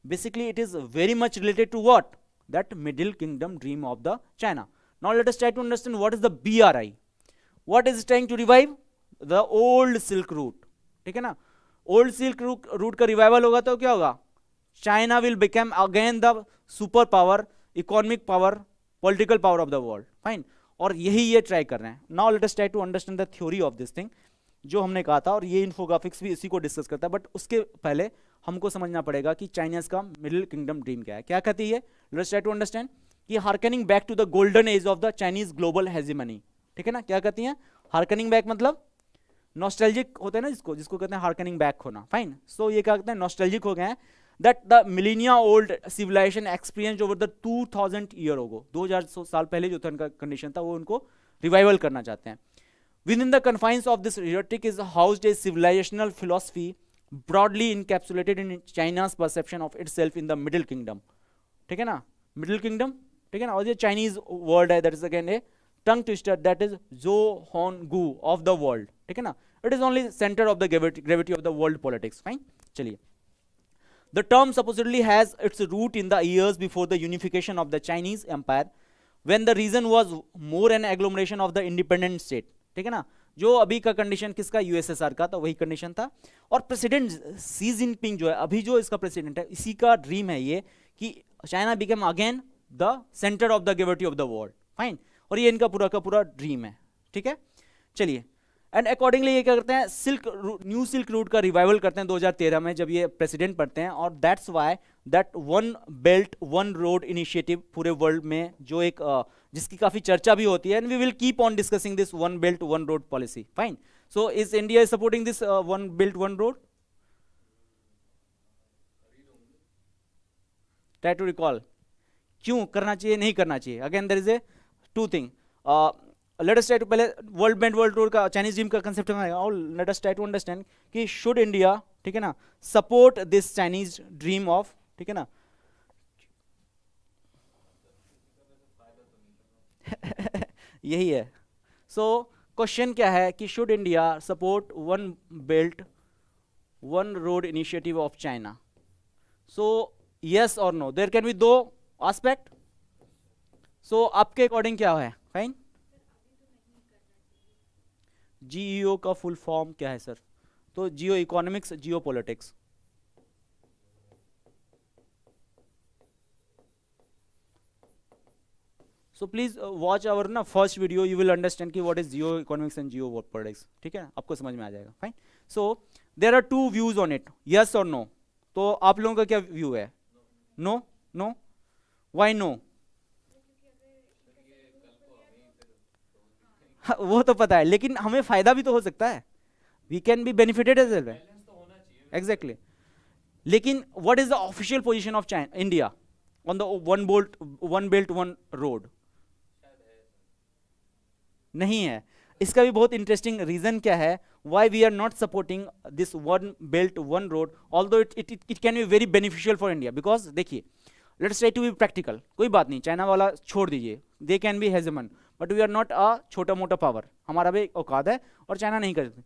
basically it is very much related to what, that middle kingdom dream of the China. Now let us try to understand what is the BRI। What is trying to revive? The old Silk Route, ठीक है ना। Old silk route का revival होगा तो क्या होगा, China will become again the super power, economic power, political power of the world, fine. और यही ये ट्राई कर रहे हैं। Now let us try to understand the theory of this thing, जो हमने कहा था, और ये इन्फोग्राफिक्स भी इसी को डिस्कस करता है। बट उसके पहले हमको समझना पड़ेगा कि चाइनाज का मिडिल किंगडम ड्रीम क्या है, क्या कहती है। Let us try to understand कि harkening back to the golden age of the Chinese global hegemony, ठीक है ना। क्या कहती हैं, हार्कनिंग बैक मतलब नॉस्टैल्जिक होते हैं ना, जिसको कहते हैं हार्कनिंग बैक होना, फाइन। सो ये क्या कहते हैं, नॉस्टैल्जिक हो गए हैं, that the millennia old civilisation experience over the 2000 year होगो, 2000 साल पहले जो था उनका कंडीशन था, वो उनको रिवाइवल करना चाहते हैं। With in the confines of this rhetoric is housed a civilisational philosophy broadly encapsulated in China's perception of itself in the middle kingdom, ठीक है ना, मिडिल किंगडम, ठीक है ना। और ये चाइनीज वर्ड है, that is again a tongue twister, that is Zhongguo of the world, ठीक है ना। It is only centre of the gravity of the world politics, fine. चलिए, the term supposedly has its root in the years before the unification of the Chinese empire, when the region was more an agglomeration of the independent state, ठीक है ना। जो अभी का condition किसका, USSR का, तो वही कंडीशन था। और प्रेसिडेंट सी जिनपिंग जो है, अभी जो इसका प्रेसिडेंट है, इसी का ड्रीम है ये कि China become again the centre of the gravity of the world, fine. और ये इनका पूरा का पूरा ड्रीम है, ठीक है। चलिए, एंड अकॉर्डिंगली ये क्या करते हैं, न्यू सिल्क रूट का रिवाइवल करते हैं 2013 में, जब ये प्रेसिडेंट पढ़ते हैं। और that's why that one belt one road initiative पूरे वर्ल्ड में, जो एक जिसकी काफी चर्चा भी होती है, and we will keep on discussing this one belt one road policy, fine. So is India is supporting this one belt one road? Try to recall, क्यों करना चाहिए, नहीं करना चाहिए। Again there is a two thing, let us try to, पहले world belt world road का Chinese dream का concept है, और let us try to understand कि शुड इंडिया, ठीक है ना, support this Chinese dream of, ठीक है ना। यही है। सो क्वेश्चन क्या है कि should India support one belt one road initiative of China? So yes और नो, देयर कैन बी दो एस्पेक्ट. सो आपके अकॉर्डिंग क्या है? फाइन. जीईओ का फुल फॉर्म क्या है सर? तो geo economics, geo politics. So please watch our ना first video, you will understand कि what is geo economics and geo politics. ठीक है, आपको समझ में आ जाएगा. Fine. So there are to views on it, yes और नो. तो आप लोगों का क्या व्यू है? नो. No, why no? वो तो पता है, लेकिन हमें फायदा भी तो हो सकता है. We can be benefited as well. Exactly. लेकिन what is the official position of China, India on the one belt one road? नहीं है. इसका भी बहुत इंटरेस्टिंग रीजन क्या है why we are not supporting this one belt one road, although it can be very beneficial for India. Because देखिए, let's try to be practical. कोई बात नहीं, चाइना वाला छोड़ दीजिए, they can B हेजमन, but we are not a छोटा मोटा power. हमारा भी औकात है और चाइना नहीं करते.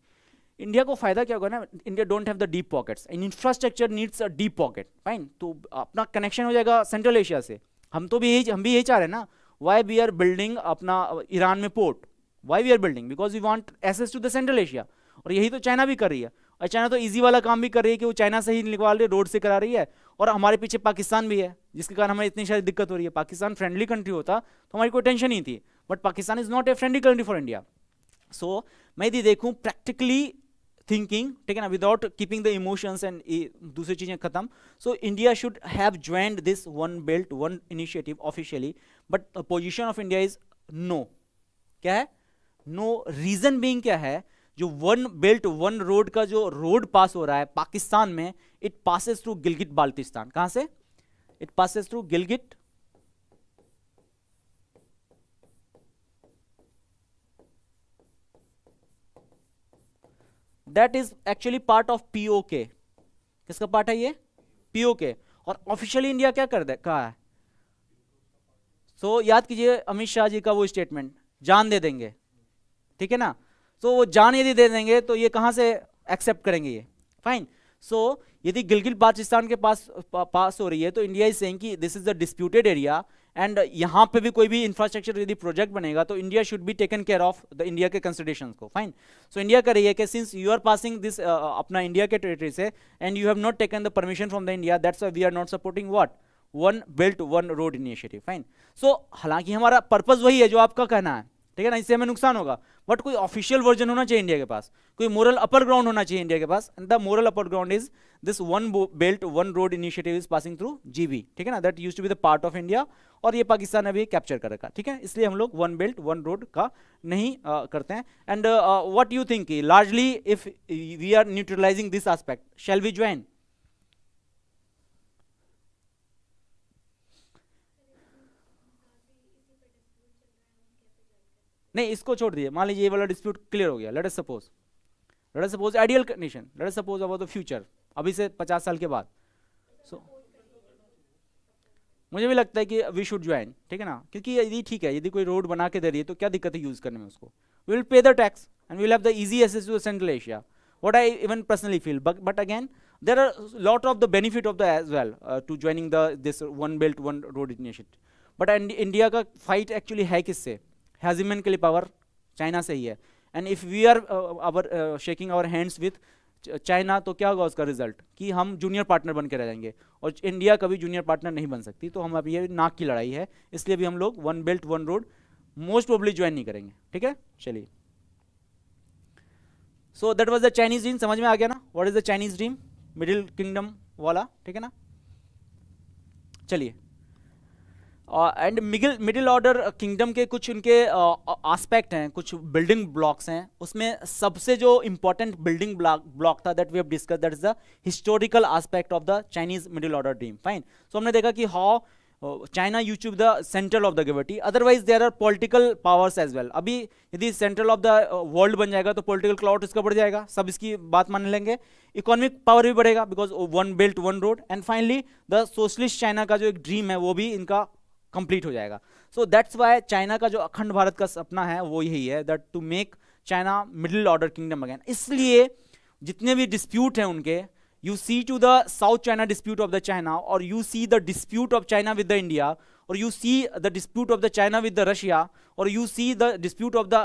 इंडिया को फायदा क्या होगा ना, India don't have the deep pockets and infrastructure needs a deep pocket. Fine. तो अपना कनेक्शन हो जाएगा सेंट्रल एशिया से. हम भी यही चाह रहे हैं ना. व्हाई वी आर बिल्डिंग अपना ईरान में पोर्ट? Why we are building? Because we want access to the central Asia. और यही तो चाइना भी कर रही है. और चाइना तो इजी वाला काम भी कर रही है कि वो चाइना से ही निकलवा रही है, रोड से करा रही है. और हमारे पीछे पाकिस्तान भी है, जिसके कारण हमें इतनी सारी दिक्कत हो रही है. पाकिस्तान फ्रेंडली कंट्री होता तो हमारी कोई टेंशन नहीं थी, but Pakistan is not a friendly country for India. So मैं यदि देखूं प्रैक्टिकली थिंकिंग, ठीक है ना, without keeping the emotions and दूसरी चीजें खत्म. So India should have joined this one belt one initiative officially, but position of India is no. क्या है? नो. रीजन बीइंग क्या है? जो वन बेल्ट वन रोड का जो रोड पास हो रहा है पाकिस्तान में, it passes through Gilgit Baltistan. कहां से? It passes through Gilgit that is actually part of PoK. किसका पार्ट है ये? पीओके. और ऑफिशियली इंडिया क्या कर दे कहा है? सो याद कीजिए अमित शाह जी का वो स्टेटमेंट, जान दे देंगे. ठीक है ना. तो वो जान यदि दे देंगे तो ये कहां से एक्सेप्ट करेंगे ये? फाइन. सो यदि गिलगिट बाल्टिस्तान के पास हो रही है तो इंडिया इज सेइंग कि this is the disputed area and यहां पे भी कोई भी इंफ्रास्ट्रक्चर यदि प्रोजेक्ट बनेगा तो India should be taken care of the India के कंसिडरेशंस को. फाइन. सो इंडिया कर रही है कि since you are passing this अपना इंडिया के टेरिटरी से and you have not taken the permission from the India, that's why we are not supporting what? One belt one road initiative. Fine. So हालांकि हमारा purpose वही है जो आपका कहना है, ठीक है ना, इससे हमें नुकसान होगा, बट कोई ऑफिशियल वर्जन होना चाहिए इंडिया के पास, कोई मोरल अपर ग्राउंड होना चाहिए इंडिया के पास. And the moral upper ground is this one belt one road initiative is passing through GB. ठीक है ना, that used to be the part of India, और ये पाकिस्तान ने भी कैप्चर कर रखा. ठीक है, इसलिए हम लोग वन बेल्ट वन रोड का नहीं करते हैं. And what you think, largely if we are neutralising this aspect, shall we join? नहीं, इसको छोड़ दिए. मान लीजिए ये वाला डिस्प्यूट क्लियर हो गया. Let us suppose ideal condition, let us suppose about the future, अभी से 50 साल के बाद. सो मुझे भी लगता है कि वी शुड ज्वाइन. ठीक है ना, क्योंकि यदि ठीक है, यदि कोई रोड बना के दे रही है तो क्या दिक्कत है यूज करने में उसको? We will pay the tax and we will have the easy access to central Asia. What I even personally feel, but again there are lot of the benefit of the as well to joining the this one belt one road initiative. But India का fight actually है किससे? हेजिमन के लिए power China से ही है. And if we are shaking our hands with China तो क्या होगा उसका रिजल्ट? कि हम जूनियर पार्टनर बन के रह जाएंगे, और इंडिया कभी जूनियर पार्टनर नहीं बन सकती. तो हम अभी ये नाक की लड़ाई है, इसलिए भी हम लोग one belt one road most probably join नहीं करेंगे. ठीक है, चलिए. So that was the Chinese dream. समझ में आ गया ना what is the Chinese dream? Middle kingdom वाला. ठीक है ना, चलिए. एंड मिडिल ऑर्डर किंगडम के कुछ उनके एस्पेक्ट हैं, कुछ बिल्डिंग ब्लॉक्स हैं. उसमें सबसे जो इंपॉर्टेंट बिल्डिंग ब्लॉक था that we have discuss, that is the historical aspect of the Chinese middle order dream. Fine. So हमने देखा कि how China used to be the central of the gravity, otherwise there are political powers as well. अभी यदि central of the world बन जाएगा तो political cloud इसका बढ़ जाएगा, सब इसकी बात मान लेंगे. इकोनॉमिक पावर भी बढ़ेगा because one belt one road. And finally the socialist China का जो एक ड्रीम है वो भी इनका कंप्लीट हो जाएगा. सो दैट्स वाई चाइना का जो अखंड भारत का सपना है वो यही है, that to make China middle order kingdom again. इसलिए जितने भी डिस्प्यूट हैं उनके, you see to the South China dispute of the China, or you see the dispute of China with the India, or you see the dispute of the China with the Russia, or you see the dispute of the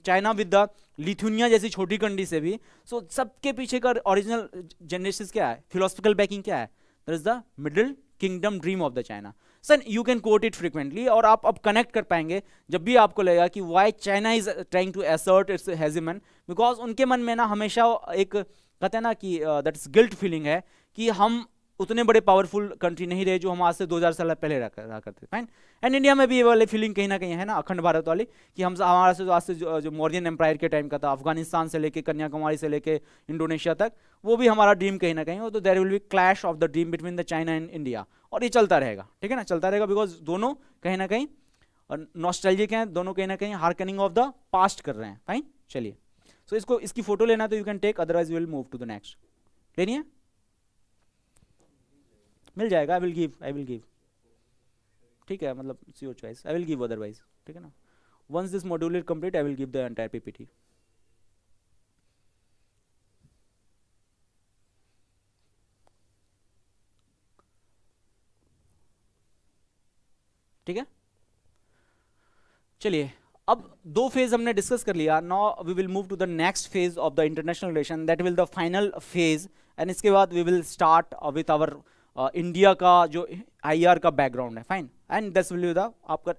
China with the Lithuania जैसी छोटी country से भी, so सबके पीछे का original genesis क्या है, philosophical banking क्या है? There is the middle kingdom dream of the China. So you can quote it frequently, और आप अब कनेक्ट कर पाएंगे जब भी आपको लगेगा कि why China is trying to assert its hegemony, because उनके मन में ना हमेशा एक कहते हैं ना कि दैट इज गिल्ट फीलिंग है कि हम उतने बड़े पावरफुल कंट्री नहीं रहे जो हम आज से 2000 साल पहले रहा करते, फाइन। एंड इंडिया में भी ये वाली फीलिंग कहीं ना कहीं है ना, अखंड भारत वाली, कि हम हमारा से आज से जो मौर्यन एम्पायर के टाइम का था, अफगानिस्तान से लेके कन्याकुमारी से लेके इंडोनेशिया तक, वो भी हमारा ड्रीम कहीं ना कहीं हो। तो there will be clash of the dream between the China and India, और ये चलता रहेगा, ठीक है ना, चलता रहेगा, बिकॉज दोनों कहीं ना कहीं नॉस्टैल्जिक हैं, दोनों कहीं ना कहीं हार्कनिंग ऑफ द पास्ट कर रहे हैं, फाइन। चलिए, सो इसको इसकी फोटो लेना तो you can take, otherwise will move to the next. लेनी है, मिल जाएगा, आई विल गिव, ठीक है, मतलब see your choice, I will give otherwise, ठीक है ना। Once this module is complete I will give the entire PPT. ठीक है, चलिए, अब दो फेज हमने डिस्कस कर लिया। Now we will move to the next phase of the international relation, that will the final phase, and इसके बाद we will start with our India का जो आईआर का बैकग्राउंड है, fine. And this will be the आपका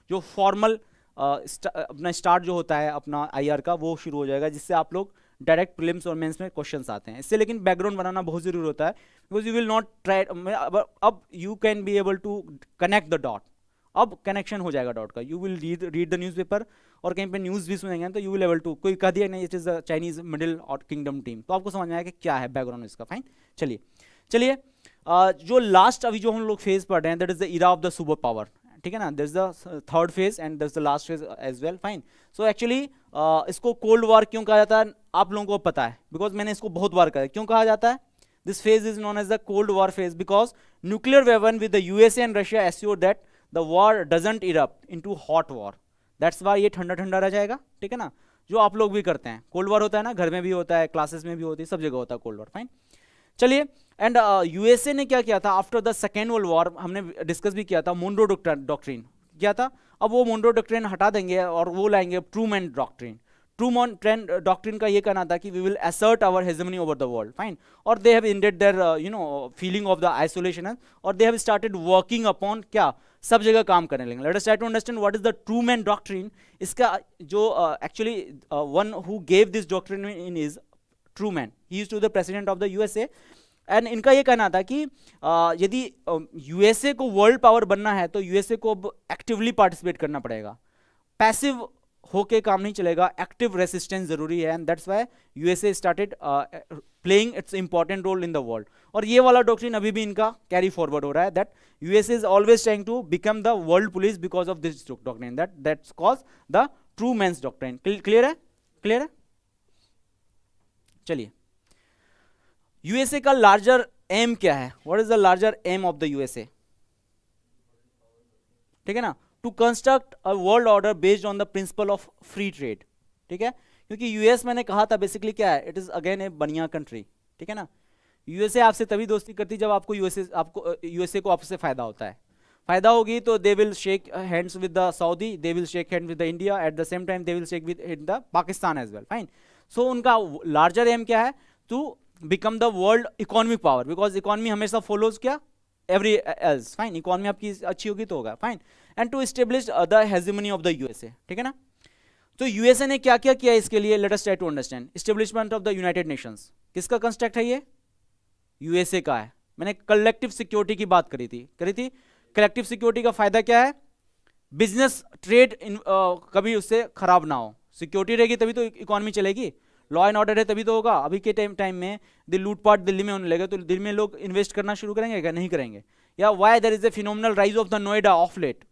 जो formal अपना start जो होता है अपना आईआर का, वो शुरू हो जाएगा, जिससे आप लोग डायरेक्ट प्रीलिम्स और मेंस में क्वेश्चंस आते हैं। इससे लेकिन बैकग्राउंड बनाना बहुत जरूरी होता है, because you will not try, अब you can be able to connect the dot, अब कनेक्शन हो जाएगा डॉट का। You will read the newspaper, और कहीं पे न्यूज़ भी सुनेंगे तो यू विल एबल टू, कोई कह दिया नहीं it is the Chinese middle और किंगडम टीम, तो आपको समझ में आएगा कि क्या है बैकग्राउंड इसका, फाइन। चलिए, जो लास्ट अभी जो हम लोग फेज पढ़ रहे हैं, that is the era of the super power, ठीक है ना, that is the third phase and that is the last phase as well, fine. So actually इसको कोल्ड वॉर क्यों कहा जाता है, आप लोगों को पता है, बिकॉज मैंने इसको बहुत बार कहा है। क्यों कहा जाता है? This phase is known as the cold war phase, because nuclear weapon with the USA and Russia assure that the war doesn't erupt into hot war, that's why ये ठंडा ठंडा रह जाएगा, ठीक है ना, जो आप लोग भी करते हैं। कोल्ड वॉर होता है ना, घर में भी होता है, क्लासेस में भी होती है, सब जगह होता है कोल्ड वॉर, फाइन। चलिए, एंड यूएसए ने क्या किया था after the second world war, हमने डिस्कस भी किया था, मोनरो डॉक्ट्रिन क्या था। अब वो मोनरो डॉक्ट्रिन हटा देंगे और वो लाएंगे ट्रूमैन डॉक्ट्रिन। ट्रूमैन डॉक्ट्रिन का ये कहना था कि we will assert our hegemony over the world, fine. और they have indeed their feeling of the isolation, और they have started working upon क्या, सब जगह काम करने लगे। Let us try to understand what is the Truman doctrine. इसका जो actually one who gave this doctrine in is Truman, he is to the president of the USA, and इनका ये कहना था कि यदि यूएसए को वर्ल्ड पावर बनना है तो यूएसए को अब एक्टिवली पार्टिसिपेट करना पड़ेगा, पैसिव होके काम नहीं चलेगा, एक्टिव रेसिस्टेंस जरूरी है, and that's why USA started playing its important role in the world. और ये वाला डॉक्ट्रिन अभी भी इनका कैरी फॉरवर्ड हो रहा है, that USA is always trying to become the world police because of this doctrine, that's cause the Truman's doctrine. Clear है, क्लियर है। चलिए, यूएसए का लार्जर एम क्या है, what is the larger aim of the USA, ठीक है ना, to construct a world order based on the principle of free trade, ठीक है। क्योंकि यूएस मैंने कहा था बेसिकली क्या है, इट इज अगेन ए बनिया कंट्री, ठीक है ना। यूएसए आपसे तभी दोस्ती करती जब आपको यूएसए को आपसे फायदा होता है, फायदा होगी तो they will shake hands with the Saudi, they will shake hand with the India, at the same time they will shake with the Pakistan as well, fine. So उनका लार्जर एम क्या है, to become the world economic power, because economy हमेशा follows क्या, every else, fine. Economy आपकी अच्छी होगी तो होगा, fine. And to establish the hegemony of the USA, ठीक है ना। तो यूएसए ने क्या क्या किया इसके लिए, let us try to understand. Establishment of the united nations, किसका कंस्ट्रक्ट है ये, यूएसए का है। मैंने कलेक्टिव सिक्योरिटी की बात करी थी। कलेक्टिव सिक्योरिटी का फायदा क्या है, बिजनेस ट्रेड कभी उससे खराब ना हो, सिक्योरिटी रहेगी तभी तो इकोनॉमी चलेगी, लॉ एंड ऑर्डर है तभी तो होगा। अभी के टाइम में लूटपाट दिल्ली में होने लगे तो दिल्ली में लोग इन्वेस्ट करना शुरू करेंगे क्या, नहीं करेंगे। या why there is a phenomenal rise of the Noida of late,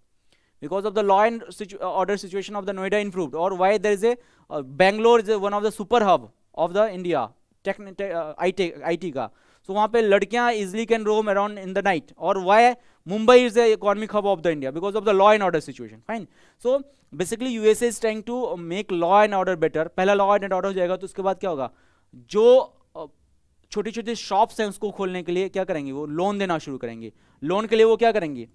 because of the law and order situation of the Noida improved, or why there is a Bangalore is one of the super hub of the India IT का। सो वहाँ पे लड़कियाँ easily can roam around in the night. और why Mumbai is the economic hub of the India? Because of the law and order situation. Fine. So basically USA is trying to make law and order better. पहला law and order हो जाएगा तो उसके बाद क्या होगा, जो छोटी छोटी शॉप्स हैं उसको खोलने के लिए क्या करेंगे, वो लोन देना शुरू करेंगे. लोन के लिए वो क्या करेंगे,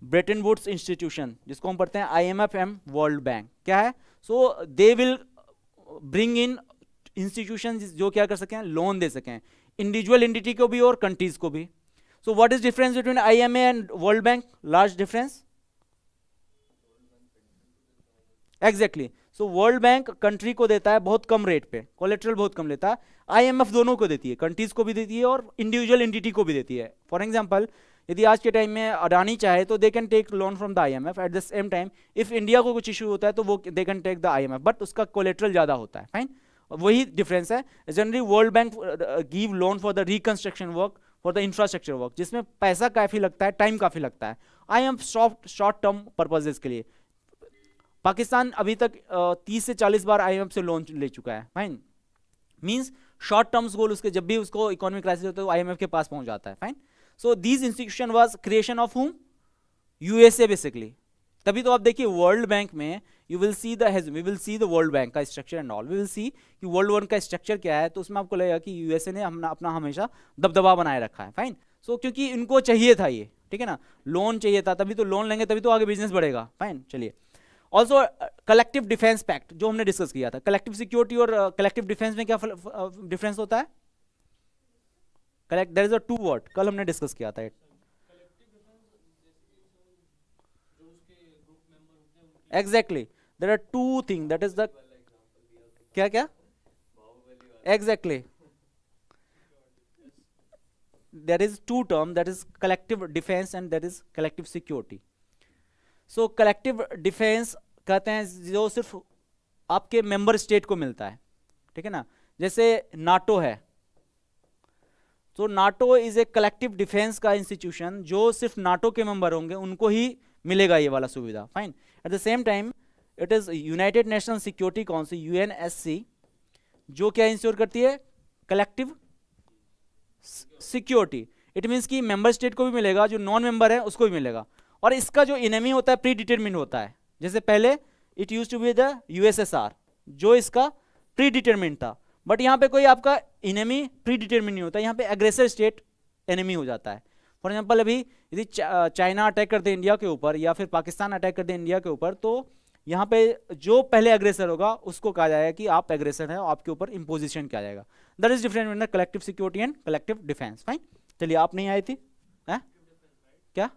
ब्रेटन वुड्स इंस्टीट्यूशन जिसको हम पढ़ते हैं IMF एंड वर्ल्ड बैंक, क्या है, so they will bring in institution जो क्या कर सकें, लोन दे सकें इंडिविजुअल एंटिटी को भी और कंट्रीज को भी. सो what is difference between IMF and world bank? Large difference. Exactly. So world bank country को देता है बहुत कम रेट पे, कोलेट्रल बहुत कम लेता है. IMF दोनों को देती है, कंट्रीज को भी देती है और इंडिविजुअल एंटिटी को भी देती है. फॉर एग्जांपल यदि आज के टाइम में अडानी चाहे तो they can take loan from the IMF. At the same time if India को कुछ इशू होता है तो वो they can take the IMF, but उसका कोलेट्रल ज्यादा होता है. फाइन. वही डिफरेंस है. Generally world bank give loan for the reconstruction work, for the infrastructure work, जिसमें पैसा काफी लगता है, टाइम काफी लगता है. IMF शॉर्ट टर्म पर्पजेस के लिए. पाकिस्तान अभी तक 30 से 40 बार IMF से लोन ले चुका है. Fine. Means short terms goal उसके, जब भी उसको इकोनॉमिक क्राइसिस होता है तो IMF के पास पहुंच जाता है. Fine. So this institution was creation of whom, USA basically. तभी तो आप देखिए वर्ल्ड बैंक में you will see we will see the world bank का structure and all. We will see कि वर्ल्ड बैंक का स्ट्रक्चर क्या है, तो उसमें आपको लगेगा कि USA ने अपना हमेशा दबदबा बनाए रखा है. फाइन. सो क्योंकि इनको चाहिए था ये, ठीक है ना, लोन चाहिए था, तभी तो लोन लेंगे, तभी तो आगे बिजनेस बढ़ेगा. फाइन. चलिए. ऑल्सो कलेक्टिव डिफेंस पैक्ट जो हमने डिस्कस किया था. कलेक्टिव सिक्योरिटी और कलेक्टिव डिफेंस में क्या डिफरेंस होता है? Collect, there is a two word, कल हमने डिस्कस किया था. Exactly. There are two thing, that is the क्या क्या exactly. there is two term, that is collective defense and that is collective security. so collective defense कहते हैं जो सिर्फ आपके मेंबर स्टेट को मिलता है, ठीक है ना. जैसे नाटो है, तो NATO is a collective defence का इंस्टीट्यूशन जो सिर्फ नाटो के मेंबर होंगे उनको ही मिलेगा ये वाला सुविधा. Fine. Eight the same time it is United national security council UNSC जो क्या इंश्योर करती है, कलेक्टिव सिक्योरिटी. इट मींस कि मेंबर स्टेट को भी मिलेगा, जो नॉन मेंबर है उसको भी मिलेगा. और इसका जो इनेमी होता है प्री डिटरमिन होता है. जैसे पहले it used to be the USSR जो इसका प्री डिटरमिन था, बट यहाँ पे कोई आपका इनेमी प्री डिटरमिन नहीं होता, यहाँ पे एग्रेसर स्टेट एनिमी हो जाता है. फॉर एग्जांपल अभी यदि चाइना अटैक कर दे इंडिया के ऊपर या फिर पाकिस्तान अटैक कर दे इंडिया के ऊपर, तो यहाँ पे जो पहले एग्रेसर होगा उसको कहा जाएगा कि आप एग्रेसर हैं, आपके ऊपर इंपोजिशन किया जाएगा. That is different between collective security and collective defence. Fine. चलिए, आप नहीं आई थी है? क्या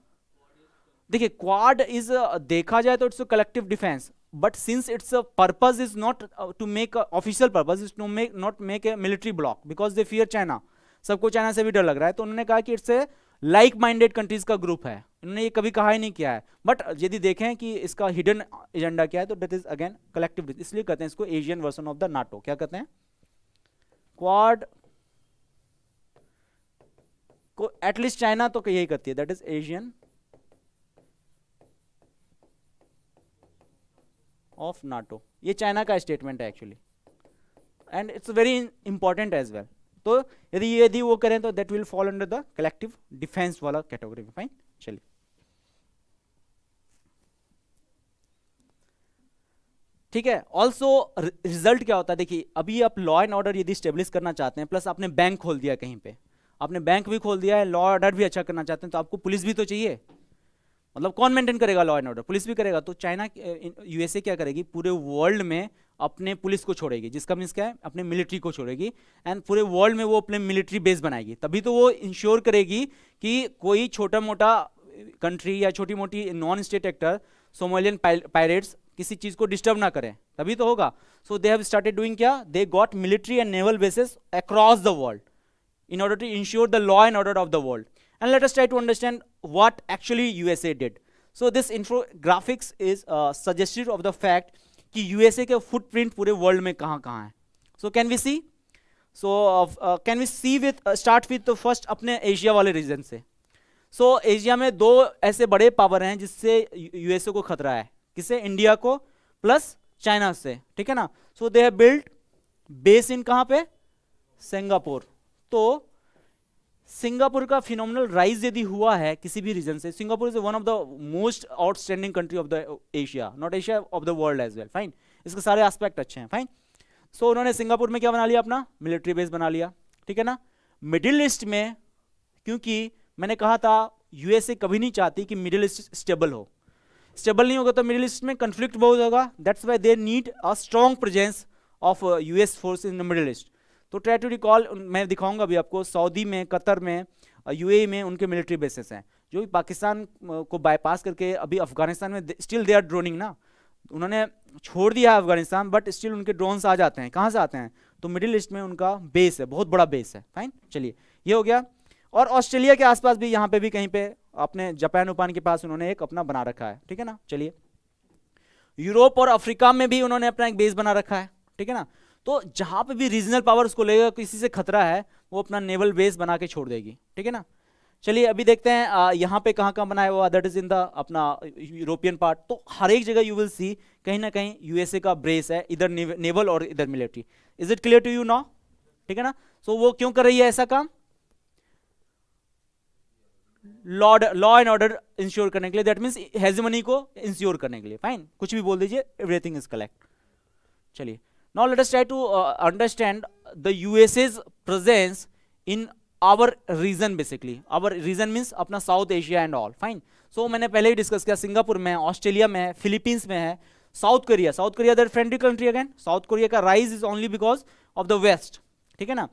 देखिए, क्वाड इज देखा जाए तो it's collective defence, but since its purpose is not to make official purpose is to make not make a military bloc because they fear China. सबको चाइना से भी डर लग रहा है, तो उन्होंने कहा कि it's a like minded countries का ग्रुप है. उन्होंने ये कभी कहा ही नहीं किया है, बट यदि देखें कि इसका हिडन एजेंडा क्या है तो दैट इज अगेन कलेक्टिव. इसलिए कहते हैं इसको Asian version of the NATO. क्या कहते हैं? क्वाड को एटलीस्ट चाइना तो यही करती है, that is Asian of NATO. ये चाइना का स्टेटमेंट है actually, and it's very important as well. तो यदि वो करें तो that will fall under the collective defence वाला कैटेगरी में. फाइन. चलिए, ठीक है. ऑल्सो रिजल्ट क्या होता है, देखिए अभी आप लॉ एंड ऑर्डर यदि स्टेब्लिश करना चाहते हैं, प्लस आपने बैंक खोल दिया, कहीं पे आपने बैंक भी खोल दिया है, लॉ ऑर्डर भी अच्छा करना चाहते हैं, तो आपको पुलिस भी तो चाहिए. मतलब कौन मेंटेन करेगा लॉ एंड ऑर्डर? पुलिस भी करेगा. तो चाइना USA क्या करेगी, पूरे वर्ल्ड में अपने पुलिस को छोड़ेगी, जिसका मीन्स क्या है, अपने मिलिट्री को छोड़ेगी, एंड पूरे वर्ल्ड में वो अपने मिलिट्री बेस बनाएगी. तभी तो वो इंश्योर करेगी कि कोई छोटा मोटा कंट्री या छोटी मोटी non state actor, Somalian pirates किसी चीज को डिस्टर्ब ना करें, तभी तो होगा. सो दे हैव स्टार्टेड डूइंग क्या, they got military and naval bases across the world in order to ensure the law and order of the world. And let us try to understand what actually USA did. So this infographics is suggestive of the fact कि USA के footprint पूरे world में कहाँ है. So can we see? So can we see with start with the first अपने Asia वाले reason से. So Asia में दो ऐसे बड़े पावर हैं जिससे USA को खतरा है. किसे? इंडिया को प्लस चाइना से, ठीक है ना. So they have built base in कहाँ पे? सिंगापुर. तो सिंगापुर का फिनोमिनल राइज यदि हुआ है किसी भी रीजन से, Singapore is one of the most outstanding country of the Asia, not Asia, of the world as well, fine. इसके सारे एस्पेक्ट अच्छे हैं, फाइन। सो उन्होंने सिंगापुर में क्या बना लिया, अपना मिलिट्री बेस बना लिया, ठीक है ना। मिडिल ईस्ट में, क्योंकि मैंने कहा था यूएसए कभी नहीं चाहती कि मिडिल ईस्ट स्टेबल हो, स्टेबल नहीं होगा तो मिडिल ईस्ट में कंफ्लिक्ट बहुत होगा, that's why they need a strong presence of US force in the middle east. तो ट्राई टू रिकॉल, मैं दिखाऊंगा अभी आपको, सऊदी में, कतर में, यूएई में उनके मिलिट्री बेसेस हैं, जो भी पाकिस्तान को बाईपास करके अभी अफगानिस्तान में स्टिल दे आर ड्रोनिंग ना, उन्होंने छोड़ दिया है अफगानिस्तान, बट स्टिल उनके ड्रोन्स आ जाते हैं। कहाँ से आते हैं, तो मिडिल ईस्ट में उनका बेस है, बहुत बड़ा बेस है, फाइन। चलिए ये हो गया। और ऑस्ट्रेलिया के आसपास भी, यहाँ पे भी कहीं पे अपने जापान उपान के पास उन्होंने एक अपना बना रखा है, ठीक है ना। चलिए यूरोप और अफ्रीका में भी उन्होंने अपना एक बेस बना रखा है, ठीक है ना। तो जहां पे भी रीजनल पावर उसको लेगा, किसी से खतरा है, वो अपना नेवल बेस बना के छोड़ देगी, ठीक है ना। चलिए अभी देखते हैं यहाँ पे कहाँ कहाँ बनाया हुआ, दैट इज इन द अपना यूरोपियन पार्ट। तो हर एक जगह यू विल सी कहीं ना कहीं यूएसए का बेस है, इधर नेवल और इधर military. Is it clear to you now, ठीक है ना। सो वो क्यों कर रही है ऐसा काम, लॉ एंड ऑर्डर इंश्योर करने के लिए, दैट मीन्स हेजेमनी को इंश्योर करने के लिए, फाइन। कुछ भी बोल दीजिए, एवरीथिंग इज करेक्ट। चलिए now let us try to understand the USA's presence in our region, basically our region means अपना South Asia and all, fine. So मैंने पहले ही डिस्कस किया, सिंगापुर में है, ऑस्ट्रेलिया में है, फिलीपींस में है, South Korea that friendly country again. South Korea का rise is only because of the west, ठीक है ना।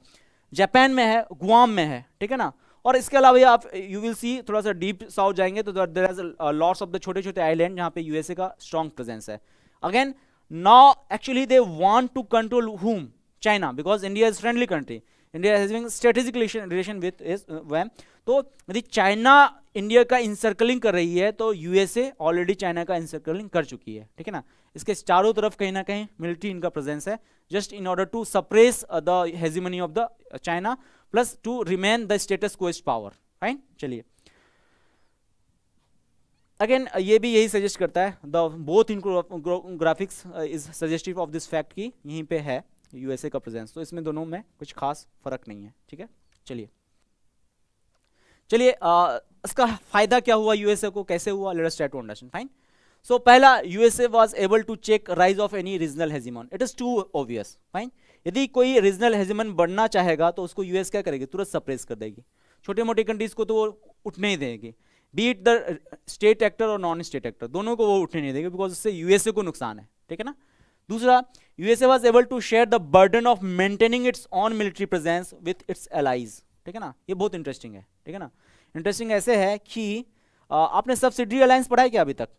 जापान में है, गुआम में है, ठीक है ना। और इसके अलावा आप यू विल सी थोड़ा सा डीप साउथ जाएंगे तो there is lots of the छोटे छोटे आइलैंड जहाँ पे यूएसए का स्ट्रॉन्ग प्रेजेंस है। Again now actually they want to control whom, China, because India is friendly country, India is having strategic relation with is them। तो यदि China India का इंसर्कलिंग कर रही है तो यूएसए ऑलरेडी चाइना का इंसर्कलिंग कर चुकी है, ठीक है ना। इसके चारों तरफ कहीं ना कहीं मिलिट्री इनका प्रेजेंस है, just in order to suppress the hegemony of the China plus to remain the status quo power, fine. चलिए अगेन ये भी यही सजेस्ट करता है, the both graphics is suggestive of this fact कि यहीं पे है यूएसए का प्रेजेंस, तो इसमें दोनों में कुछ खास फर्क नहीं है, ठीक है। चलिए इसका फायदा क्या हुआ यूएसए को, कैसे हुआ, let us try to understand, fine. So पहला, USA was able to check rise of any regional hegemon, it is too obvious, fine. यदि कोई रीजनल हेजिमन बढ़ना चाहेगा तो उसको यूएस क्या करेगी, तुरंत सप्रेस कर देगी। छोटे मोटे कंट्रीज को तो वो उठने ही देगी, B it the state actor और नॉन स्टेट एक्टर, दोनों को वो उठने नहीं देंगे, बिकॉज उससे यूएसए को नुकसान है, ठीक है ना। दूसरा, USA was able to share the burden of maintaining its own military presence with its allies, ठीक है ना। ये बहुत इंटरेस्टिंग है, ठीक है ना। इंटरेस्टिंग ऐसे है कि आपने सब्सिडी अलायंस पढ़ा है क्या अभी तक,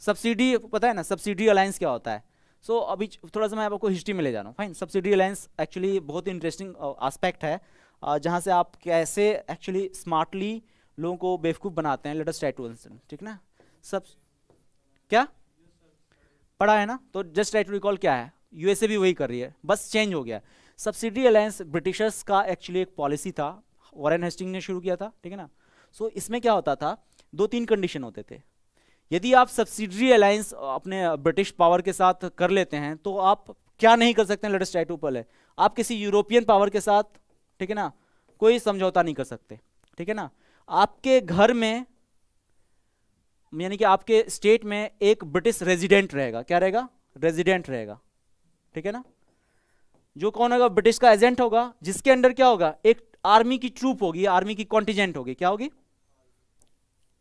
सब्सिडी पता है ना, सब्सिडी अलायंस क्या होता है। सो अभी थोड़ा सा मैं आपको हिस्ट्री में ले जा रहा हूँ, फाइन। सब्सिडी अलायंस एक्चुअली बहुत इंटरेस्टिंग एस्पेक्ट है, जहाँ से आप कैसे एक्चुअली स्मार्टली लोगों को बेवकूफ़ बनाते हैं, let us try to understand, ठीक ना। सब क्या पढ़ा है ना, तो जस्ट ट्राई टू रिकॉल क्या है, यूएसए भी वही कर रही है, बस चेंज हो गया। सब्सिडी अलायंस ब्रिटिशर्स का एक्चुअली एक पॉलिसी था, वॉरेन हेस्टिंग ने शुरू किया था, ठीक है ना। सो इसमें क्या होता था, 2-3 कंडीशन होते थे। यदि आप सब्सिडी अलायंस अपने ब्रिटिश पावर के साथ कर लेते हैं तो आप क्या नहीं कर सकते हैं, लेट अस ट्राई टू पहले, आप किसी यूरोपियन पावर के साथ, ठीक है ना, कोई समझौता नहीं कर सकते, ठीक है ना। आपके घर में यानी कि आपके स्टेट में एक ब्रिटिश रेजिडेंट रहेगा, क्या रहेगा, रेजिडेंट रहेगा, ठीक है ना। जो कौन होगा, ब्रिटिश का एजेंट होगा, जिसके अंडर क्या होगा, एक आर्मी की ट्रूप होगी, आर्मी की कॉन्टिजेंट होगी, क्या होगी,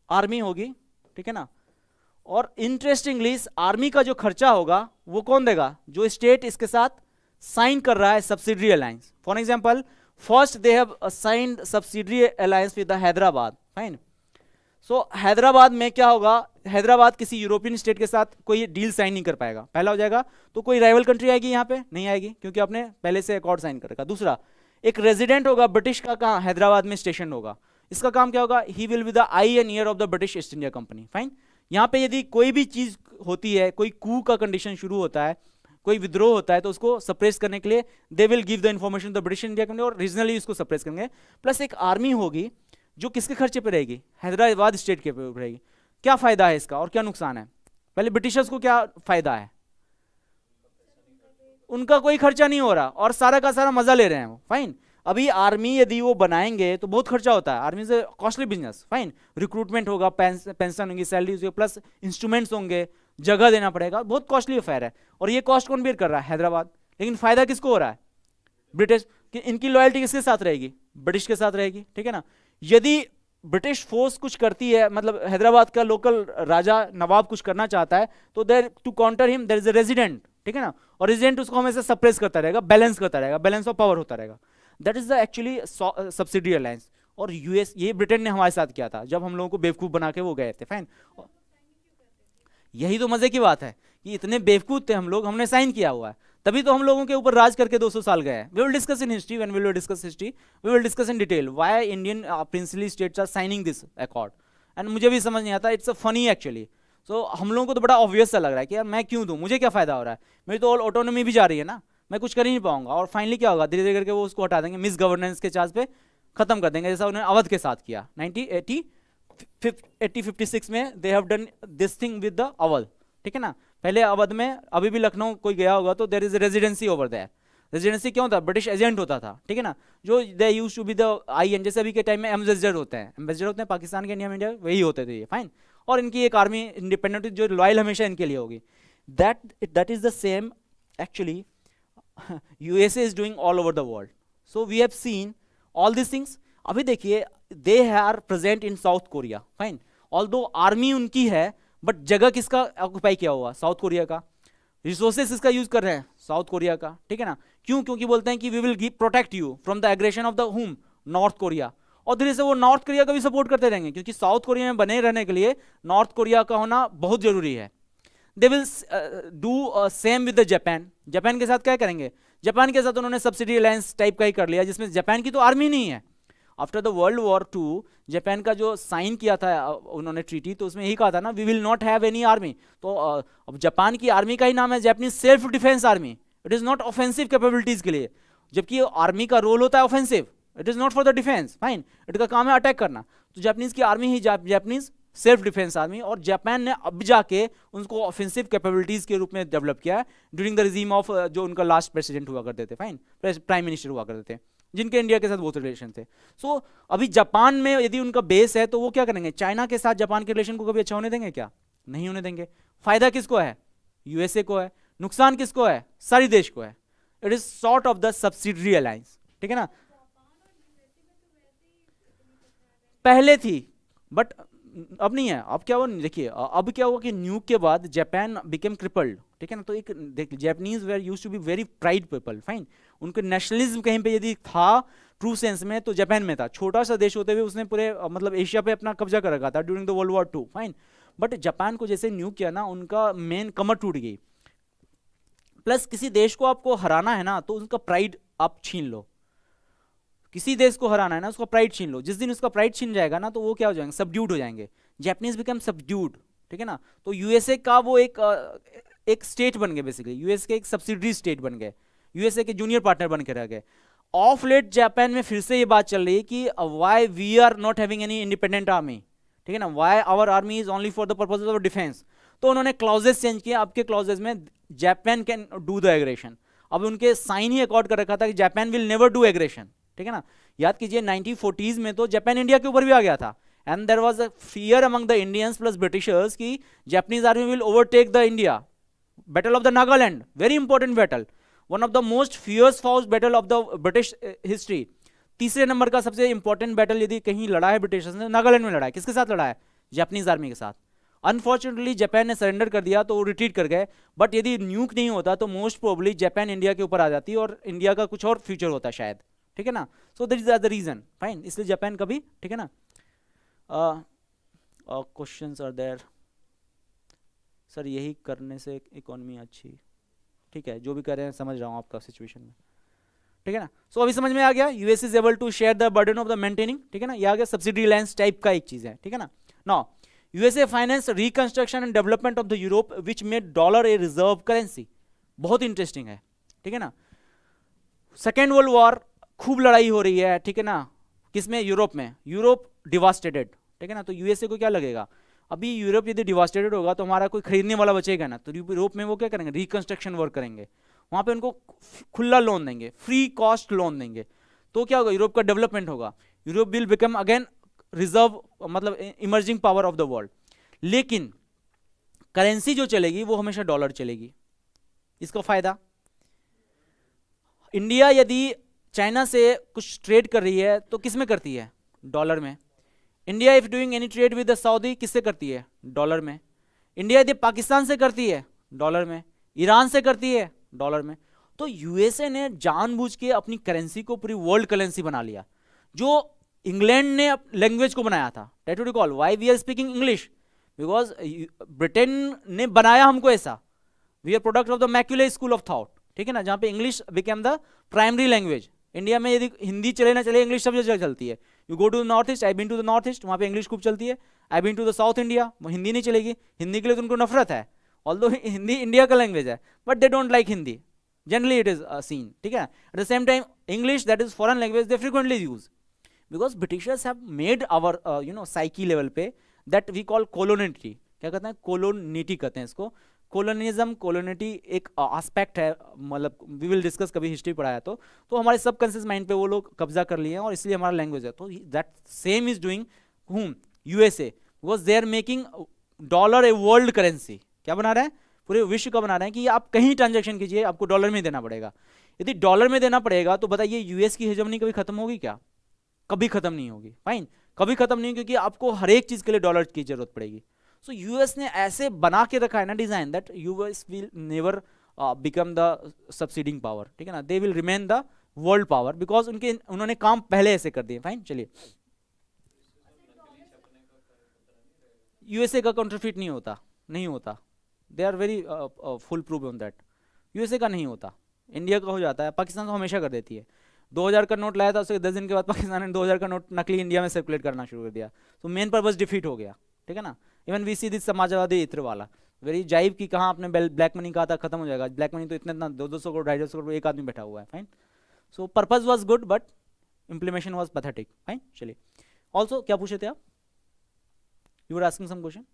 आर्मी होगी, ठीक है ना। और इंटरेस्टिंगली इस आर्मी का जो खर्चा होगा वो कौन देगा, जो स्टेट इसके साथ साइन कर रहा है subsidy alliance. For example, first they have signed subsidy alliance with Hyderabad, fine. So Hyderabad में क्या होगा, हैदराबाद किसी यूरोपियन स्टेट के साथ कोई डील साइन नहीं कर पाएगा, पहला हो जाएगा। तो कोई राइवल कंट्री आएगी यहाँ पे, नहीं आएगी, क्योंकि आपने पहले से अकॉर्ड साइन कर रखा। दूसरा, एक रेजिडेंट होगा ब्रिटिश का, कहाँ, हैदराबाद में स्टेशन होगा, इसका काम क्या होगा, he will be the I and year of the British east India company, fine. यहाँ पे यदि कोई भी चीज होती है, कोई कू का कंडीशन शुरू होता है, कोई विद्रोह होता है, तो उसको सप्रेस करने के लिए they will give the information the British India company, और रीजनली उसको सप्रेस करेंगे। प्लस एक आर्मी होगी जो किसके खर्चे पे रहेगी, हैदराबाद स्टेट के पे रहेगी। क्या फायदा है इसका और क्या नुकसान है, पहले ब्रिटिशर्स को क्या फायदा है, उनका कोई खर्चा नहीं हो रहा और सारा का सारा मजा ले रहे हैं वो, फाइन। अभी आर्मी यदि वो बनाएंगे तो बहुत खर्चा होता है, आर्मी से कॉस्टली बिजनेस, फाइन, रिक्रूटमेंट होगा, पेंशन होगी, सैलरीज होगी, प्लस इंस्ट्रूमेंट्स होंगे, जगह देना पड़ेगा, बहुत कॉस्टली अफेयर है। और ये कॉस्ट कौन बेयर कर रहा है? हैदराबाद। लेकिन फायदा किसको हो रहा है? ब्रिटिश। कि इनकी लॉयल्टी किसके साथ रहेगी? ब्रिटिश के साथ रहेगी, ठीक है ना। यदि ब्रिटिश फोर्स कुछ करती है, मतलब हैदराबाद का लोकल राजा नवाब कुछ करना चाहता है, तो there to counter him there is a resident, ठीक है ना, और रेजिडेंट उसको हमेशा सप्रेस करता रहेगा, बैलेंस करता रहेगा, बैलेंस ऑफ पावर होता रहेगा। That is the actually subsidy alliance. और यूएस, ये ब्रिटेन ने हमारे साथ किया था जब हम लोगों को बेवकूफ बना के वो गए थे, फाइन। यही तो मजे की बात है कि इतने बेवकूफ थे हम लोग, हमने साइन किया हुआ है, तभी तो हम लोगों के ऊपर राज करके 200 साल गए हैं। We will discuss in history, when we will discuss history we will discuss in detail why Indian princely states are signing this accord. And मुझे भी समझ नहीं आता, it's a funny actually. So हम लोगों को तो बड़ा ऑब्वियस सा लग रहा है कि यार मैं क्यों दूं, मुझे क्या फायदा हो रहा है, मेरी तो ऑल ऑटोनॉमी भी जा रही है ना, मैं कुछ कर ही नहीं पाऊंगा। और फाइनली क्या होगा, धीरे धीरे करके वो उसको हटा देंगे, मिस गवर्नेंस के चार्ज पे खत्म कर देंगे, जैसा उन्होंने अवध के साथ किया 1956 में। They have done this thing with the Awadh, ठीक है ना। पहले अवध में, अभी भी लखनऊ कोई गया होगा तो there is residency over there. Residency क्यों था? ब्रिटिश एजेंट होता था, ठीक है ना, जो they used to be the IN, जैसे अभी के टाइम में एम्बेसडर होते हैं, एम्बेसडर होते हैं पाकिस्तान के इंडिया में, इंडिया वही होते थे ये, फाइन। और इनकी एक आर्मी इंडिपेंडेंट जो लॉयल हमेशा इनके लिए होगी। That is the same actually USA is doing all over the world. So we have seen all this things. अभी देखिए they are present in South Korea, fine, although army उनकी है, but जगह किसका ऑक्यूपाई किया हुआ? साउथ कोरिया का। Resources इसका यूज कर रहे हैं साउथ कोरिया का, ठीक है ना। क्यों? क्योंकि बोलते हैं कि we will protect you from the aggression of the home, North Korea. और धीरे से वो नॉर्थ कोरिया का भी सपोर्ट करते रहेंगे, क्योंकि साउथ कोरिया में बने रहने के लिए नॉर्थ कोरिया का होना बहुत जरूरी है। They will do same with the Japan. Japan के साथ क्या करेंगे? जापान के साथ उन्होंने सब्सिडी अलायंस टाइप का ही कर लिया, जिसमें जापान की तो आर्मी नहीं है। After the world war 2 Japan का जो साइन किया था उन्होंने ट्रीटी, तो उसमें यही कहा था ना, we will not have any army. तो अब जापान की आर्मी का ही नाम है Japanese self defence army. It is not offensive capabilities के लिए, जबकि आर्मी का रोल होता है offensive, it is not for the defence, fine. इनका काम है अटैक करना। तो जापानीज की आर्मी ही जापानीज सेल्फ डिफेंस आर्मी, और जापान ने अब जाके उनको ऑफेंसिव कैपेबिलिटीज के रूप में डेवलप किया ड्यूरिंग द रिजीम ऑफ जो उनका लास्ट प्रेसिडेंट हुआ करते थे, फाइन, प्राइम मिनिस्टर हुआ करते थे, जिनके इंडिया के साथ बहुत रिलेशन थे। सो अभी जापान में यदि उनका बेस है तो वो क्या करेंगे? चाइना के साथ जापान के रिलेशन को कभी अच्छा होने देंगे क्या? नहीं होने देंगे। फायदा किसको है? यूएसए को है। नुकसान किसको है? सारी देश को है। It is sort of the subsidiary alliance, ठीक है ना। पहले थी बट अब नहीं है। अब क्या हुआ देखिए, अब क्या हुआ कि न्यूक के बाद जापान बिकेम क्रिपल्ड, ठीक है ना। तो एक देख, Japanese were used to be very proud people, fine. उनके नेशनलिज्म कहीं पे यदि था ट्रू सेंस में तो जापान में था। छोटा सा देश होते हुए उसने पूरे मतलब एशिया पे अपना कब्जा कर रखा था during the world war 2, fine. But Japan को जैसे न्यूक किया ना, उनका मेन कमर टूट गई। प्लस किसी देश को आपको हराना है ना, तो उनका प्राइड आप छीन लो। किसी देश को हराना है ना, उसका प्राइड छीन लो। जिस दिन उसका प्राइड छीन जाएगा ना, तो वो क्या हो जाएंगे? सबड्यूड हो जाएंगे। जापानीज बिकम सबड्यूड, ठीक है ना। तो यूएसए का वो एक स्टेट बन गए, बेसिकली यूएस के एक सब्सिडरी स्टेट बन गए, यूएसए के जूनियर पार्टनर बन के रह गए। ऑफ लेट जापान में फिर से ये बात चल रही है कि why we are not having any independent army, ठीक है ना, why our army is only for the purpose of defence. तो उन्होंने क्लॉजेस चेंज किए। आपके क्लॉजेस में Japan can do the aggression. अब उनके साइन ही अकॉर्ड कर रखा था कि Japan will never do aggression, ठीक है ना। याद कीजिए 1940s में तो जापान इंडिया के ऊपर भी आ गया था, and there was a fear among the Indians plus Britishers कि Japanese army will overtake the India. Battle of the Nagaland, very important battle, one of the most fierce fought battle of the British history. तीसरे number का सबसे important battle यदि कहीं लड़ा है Britishers ने, नागालैंड में लड़ा है। किसके साथ लड़ा है? जापानीज आर्मी के साथ। अनफॉर्चुनेटली जापान ने सरेंडर कर दिया तो वो रिट्रीट कर गए। बट यदि न्यूक नहीं होता तो मोस्ट प्रोबेबली जापान इंडिया के ऊपर आ जाती और इंडिया का कुछ और फ्यूचर होता शायद, ठीक है ना। So that is the reason, fine. इसलिए जापान का भी, ठीक है ना। क्वेश्चंस आर देयर सर, यही करने से इकोनॉमी अच्छी, ठीक है, जो भी कर रहे हैं समझ रहा हूँ आपका सिचुएशन में, ठीक है ना। सो अभी समझ में आ गया, US is able to share the burden of the maintaining, ठीक है ना। ये आ गया सब्सिडी अलायंस टाइप का एक चीज है, ठीक है ना। Now USA finance reconstruction and development of the Europe which made dollar a reserve currency. बहुत इंटरेस्टिंग है, ठीक है ना। सेकेंड वर्ल्ड वॉर, खूब लड़ाई हो रही है, ठीक है ना। किसमें? यूरोप में। यूरोप डिवास्टेटेड, ठीक है ना। तो यूएसए को क्या लगेगा? अभी यूरोप यदि डिवास्टेटेड होगा तो हमारा कोई खरीदने वाला बचेगा ना। तो यूरोप में वो क्या करेंगे? रिकंस्ट्रक्शन वर्क करेंगे। वहां पे उनको खुला लोन देंगे, फ्री कॉस्ट लोन देंगे। तो क्या होगा, यूरोप का डेवलपमेंट होगा, Europe will become again reserve, मतलब emerging power of the world. लेकिन करेंसी जो चलेगी वो हमेशा डॉलर चलेगी। इसका फायदा, इंडिया यदि चाइना से कुछ ट्रेड कर रही है तो किस में करती है, डॉलर में। India if doing any trade with the Saudi किससे करती है, डॉलर में। इंडिया यदि पाकिस्तान से करती है, डॉलर में। ईरान से करती है, डॉलर में। तो यूएसए ने जानबूझ के अपनी करेंसी को पूरी वर्ल्ड करेंसी बना लिया, जो इंग्लैंड ने लैंग्वेज को बनाया था। Try to recall why we are speaking English, because Britain ने बनाया हमको ऐसा। We are product of the Macaulay school of thought, ठीक है ना, जहां पे English became the primary language. India में यदि हिंदी चले ना चले, इंग्लिश सब जगह चलती है। You go to the north east, I been to the north east, वहाँ पे इंग्लिश खूब चलती है। I been to the South India, Hindi नहीं चलेगी, हिंदी के लिए तो उनको नफरत है, ऑल्दो हिंदी इंडिया का लैंग्वेज है, but they don't like Hindi, generally it is seen, ठीक है। At the same time English that is foreign language they frequently use, because Britishers have made our psyche level पे दैट वी कॉल कोलोनिटी। क्या कहते हैं, कोलोनिटी कहते हैं इसको। कोलोनिज्म, कोलोनिटी एक एस्पेक्ट है, मतलब वी विल डिस्कस कभी हिस्ट्री पढ़ाया तो हमारे सब कॉन्शियस माइंड पे वो लोग कब्जा कर लिए हैं और इसलिए हमारा लैंग्वेज है। तो that same is doing whom, USA, because they are making dollar a world currency. क्या बना रहे हैं, पूरे विश्व का बना रहे हैं कि आप कहीं ट्रांजेक्शन कीजिए आपको डॉलर में देना पड़ेगा। यदि डॉलर में देना पड़ेगा तो बताइए यूएस की हेजेमनी कभी खत्म होगी क्या, कभी खत्म नहीं होगी। फाइन, कभी खत्म नहीं, क्योंकि आपको हर एक चीज के लिए डॉलर की जरूरत पड़ेगी। सो यूएस ने ऐसे बना के रखा है ना design, that US will never become the subsiding power, ठीक है ना, they will remain the world power, because उन्होंने काम पहले ऐसे कर दिए। फाइन, चलिए, यूएसए का काउंटरफीट नहीं होता, नहीं होता, they are very full proof on that. USA का नहीं होता, इंडिया का हो जाता है। पाकिस्तान तो हमेशा कर देती है। 2000 का नोट लाया था, उसके 10 दिन के बाद पाकिस्तान ने 2000 का नोट नकली इंडिया में सर्कुलेट करना शुरू कर दिया। तो मेन पर्पस डिफीट हो गया, ठीक है ना। Even we see this Samajwadi इत्र वाला वेरी जाइब की कहाँ आपने ब्लैक मनी कहा था खत्म हो जाएगा, ब्लैक मनी तो इतना 200 करोड़ 250 करोड़ एक आदमी बैठा हुआ है। Fine, so purpose was good but implementation was pathetic. Fine, चलिए, ऑल्सो क्या पूछे थे आप, you are asking some question.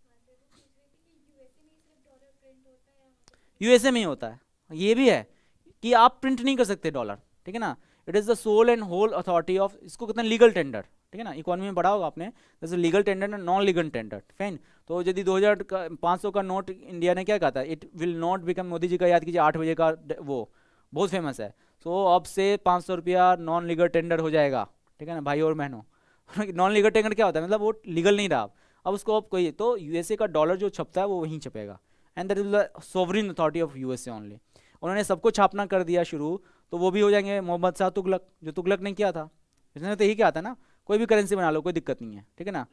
USA में ही होता है, ये भी है कि आप प्रिंट नहीं कर सकते डॉलर, ठीक है ना। It is the sole and whole authority of, इसको कहते हैं लीगल टेंडर, ठीक है ना। इकोनॉमी में पढ़ा होगा आपने, जैसे legal tender and non legal tender. Fine, तो यदि 2000 का 500 का नोट इंडिया ने क्या कहा था, it will not become, Modi ji का याद कीजिए 8 बजे का वो बहुत फेमस है। सो अब से 500 रुपया नॉन लीगल टेंडर हो जाएगा, ठीक है ना भाई और बहनों। नॉन लीगल टेंडर क्या होता है, मतलब वो लीगल नहीं रहा अब उसको, अब कोई तो यूएसए का डॉलर जो छपता है वो वहीं छपेगा, and that is the sovereign authority of USA only. उन्होंने सबको छापना कर दिया शुरू, तो वो भी हो जाएंगे मोहम्मद शाह तुगलक, जो तुगलक ने किया था, इसने तो यही किया था ना, कोई भी करेंसी बना लो कोई दिक्कत नहीं है, ठीक है ना।